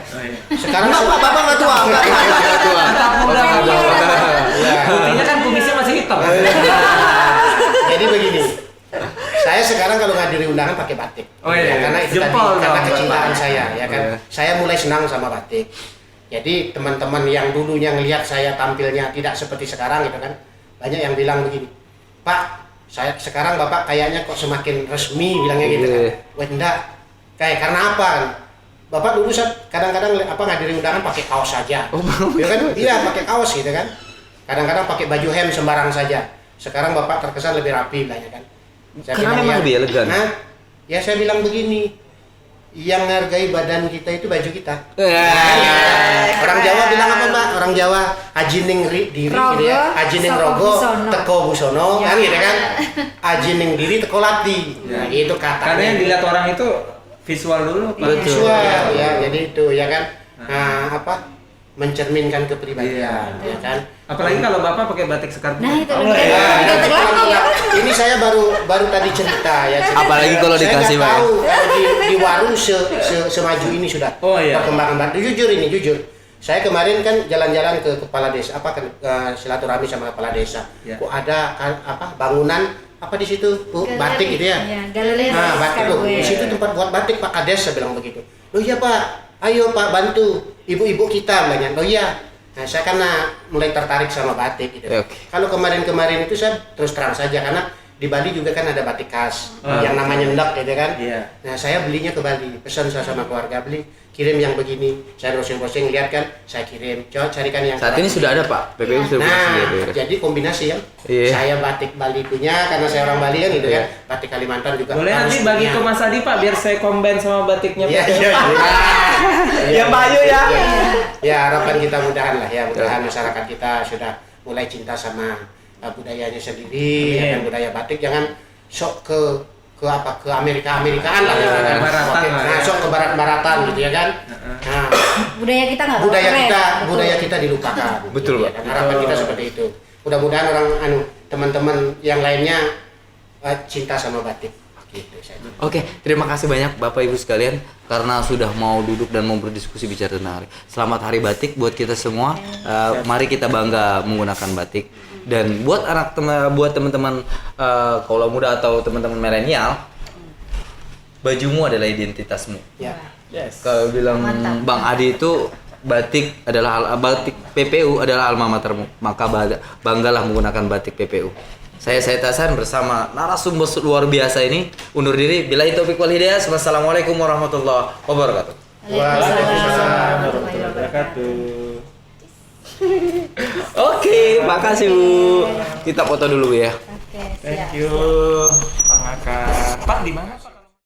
Speaker 1: Sekarang
Speaker 2: Bapak nggak tua, nggak tua.
Speaker 1: Ya.
Speaker 6: Buktinya kan kumisnya masih hitam.
Speaker 1: Jadi begini, saya sekarang kalau ngadiri undangan pakai batik.
Speaker 6: Oh iya,
Speaker 1: Ya, karena itu
Speaker 6: jempol
Speaker 1: tadi, karena
Speaker 6: dong,
Speaker 1: kecintaan
Speaker 6: Bapak.
Speaker 1: saya, ya kan.
Speaker 2: Iya.
Speaker 1: Saya mulai senang sama batik. Jadi teman-teman yang dulunya ngelihat saya tampilnya tidak seperti sekarang gitu kan, banyak yang bilang begini, Pak, saya sekarang Bapak kayaknya kok semakin resmi, bilangnya gitu kan.
Speaker 2: Iya.
Speaker 1: Wah enggak, karena apa kan? Bapak dulu kadang-kadang ngadiri undangan pakai kaos saja, ya kan? Iya pakai kaos gitu kan. Kadang-kadang pakai baju hem sembarang saja. Sekarang Bapak terkesan lebih rapi, bilangnya kan. Saya
Speaker 2: Karena
Speaker 1: bilang,
Speaker 2: memang
Speaker 1: ya,
Speaker 2: lebih elegan.
Speaker 1: Hah? Ya saya bilang begini, yang menghargai badan kita itu baju kita. Orang Jawa bilang apa Mbak? Orang Jawa ajining diri
Speaker 4: Rogo,
Speaker 1: gitu ya. Ajining
Speaker 4: soko
Speaker 1: rogo,
Speaker 4: busono.
Speaker 1: teko busono,
Speaker 4: Ya.
Speaker 1: kan gitu kan? Ajining diri teko lati. Nah, itu katanya.
Speaker 6: Karena yang dilihat orang itu visual dulu, Pak.
Speaker 2: Betul.
Speaker 1: Visual ya, jadi itu ya kan. Nah, mencerminkan kepribadian, ya kan?
Speaker 6: Apalagi kalau Bapak pakai batik sekar.
Speaker 4: Nah, itu
Speaker 6: Oh,
Speaker 4: lebih
Speaker 6: iya.
Speaker 4: enak.
Speaker 1: Ini saya baru tadi cerita ya. cerita.
Speaker 2: Apalagi kalau
Speaker 1: Saya
Speaker 2: dikasih,
Speaker 1: nggak
Speaker 2: Pak, ya.
Speaker 1: tahu kalau di warung semaju ini sudah
Speaker 6: Oh, iya.
Speaker 1: perkembangan batik. Jujur. Saya kemarin kan jalan-jalan ke kepala desa, silaturahmi sama kepala desa.
Speaker 6: Ya.
Speaker 1: Kok ada bangunan apa di situ? Batik gitu ya.
Speaker 4: Iya, galeri
Speaker 1: Nah, batik loh. Di situ tempat buat batik Pak Kades, saya bilang begitu. Loh iya Pak, ayo Pak bantu ibu-ibu kita bilangnya. Oh iya. Nah, saya karena mulai tertarik sama batik gitu.
Speaker 2: Oke.
Speaker 1: Kalau kemarin itu saya terus terang saja karena di Bali juga kan ada batik khas yang namanya ndek gitu kan.
Speaker 6: Iya.
Speaker 1: Nah, saya belinya ke Bali, pesan saya sama keluarga beli, kirim yang begini. Saya browsing lihat kan, saya kirim. Coba carikan yang
Speaker 2: Saat ini sudah ada Pak, PPU sudah
Speaker 1: Nah,
Speaker 2: bersedia.
Speaker 1: jadi kombinasi ya.
Speaker 2: Iya.
Speaker 1: Saya batik Bali punya karena saya orang Bali kan gitu ya. Batik Kalimantan juga.
Speaker 6: Boleh
Speaker 1: harus
Speaker 6: nanti bagi
Speaker 1: punya.
Speaker 6: ke Mas Adi Pak biar saya combine sama batiknya
Speaker 1: Iya,
Speaker 6: PPU.
Speaker 1: iya, iya.
Speaker 6: Ya, Mbak Ayu ya.
Speaker 1: Iya. Ya, harapan kita mudahan lah ya, mudahan masyarakat kita sudah mulai cinta sama budayanya sendiri, ya kan, budaya batik, jangan sok ke Amerikaan lah ya kan.
Speaker 6: Baratan lah
Speaker 1: Nah,
Speaker 6: ya.
Speaker 1: sok ke barat-baratan gitu ya kan. Nah,
Speaker 4: Budaya kita nggak
Speaker 1: budaya kita dilupakan.
Speaker 2: Betul,
Speaker 1: gitu ya
Speaker 2: Pak.
Speaker 1: kan. Harapan kita seperti itu. Mudah-mudahan teman-teman yang lainnya cinta sama batik. Gitu saja.
Speaker 2: Oke, terima kasih banyak Bapak Ibu sekalian karena sudah mau duduk dan mau berdiskusi bicara tentang hari. Selamat Hari Batik buat kita semua. Mari kita bangga menggunakan batik. Dan buat buat teman-teman kaula muda atau teman-teman milenial, bajumu adalah identitasmu.
Speaker 1: Ya.
Speaker 6: Yes.
Speaker 2: Kalau bilang
Speaker 4: Mantap.
Speaker 2: Bang Adi itu batik PPU adalah alma matermu, maka banggalah menggunakan batik PPU. Saya Tasan bersama narasumber luar biasa ini undur diri. Billahi taufiq wal hidayah. Wassalamualaikum warahmatullahi wabarakatuh.
Speaker 4: Waalaikumsalam warahmatullahi wabarakatuh.
Speaker 2: Oke, makasih Bu. Kita foto dulu ya.
Speaker 4: Oke, siap.
Speaker 6: Thank you. Pak Maka. Pak di mana Pak?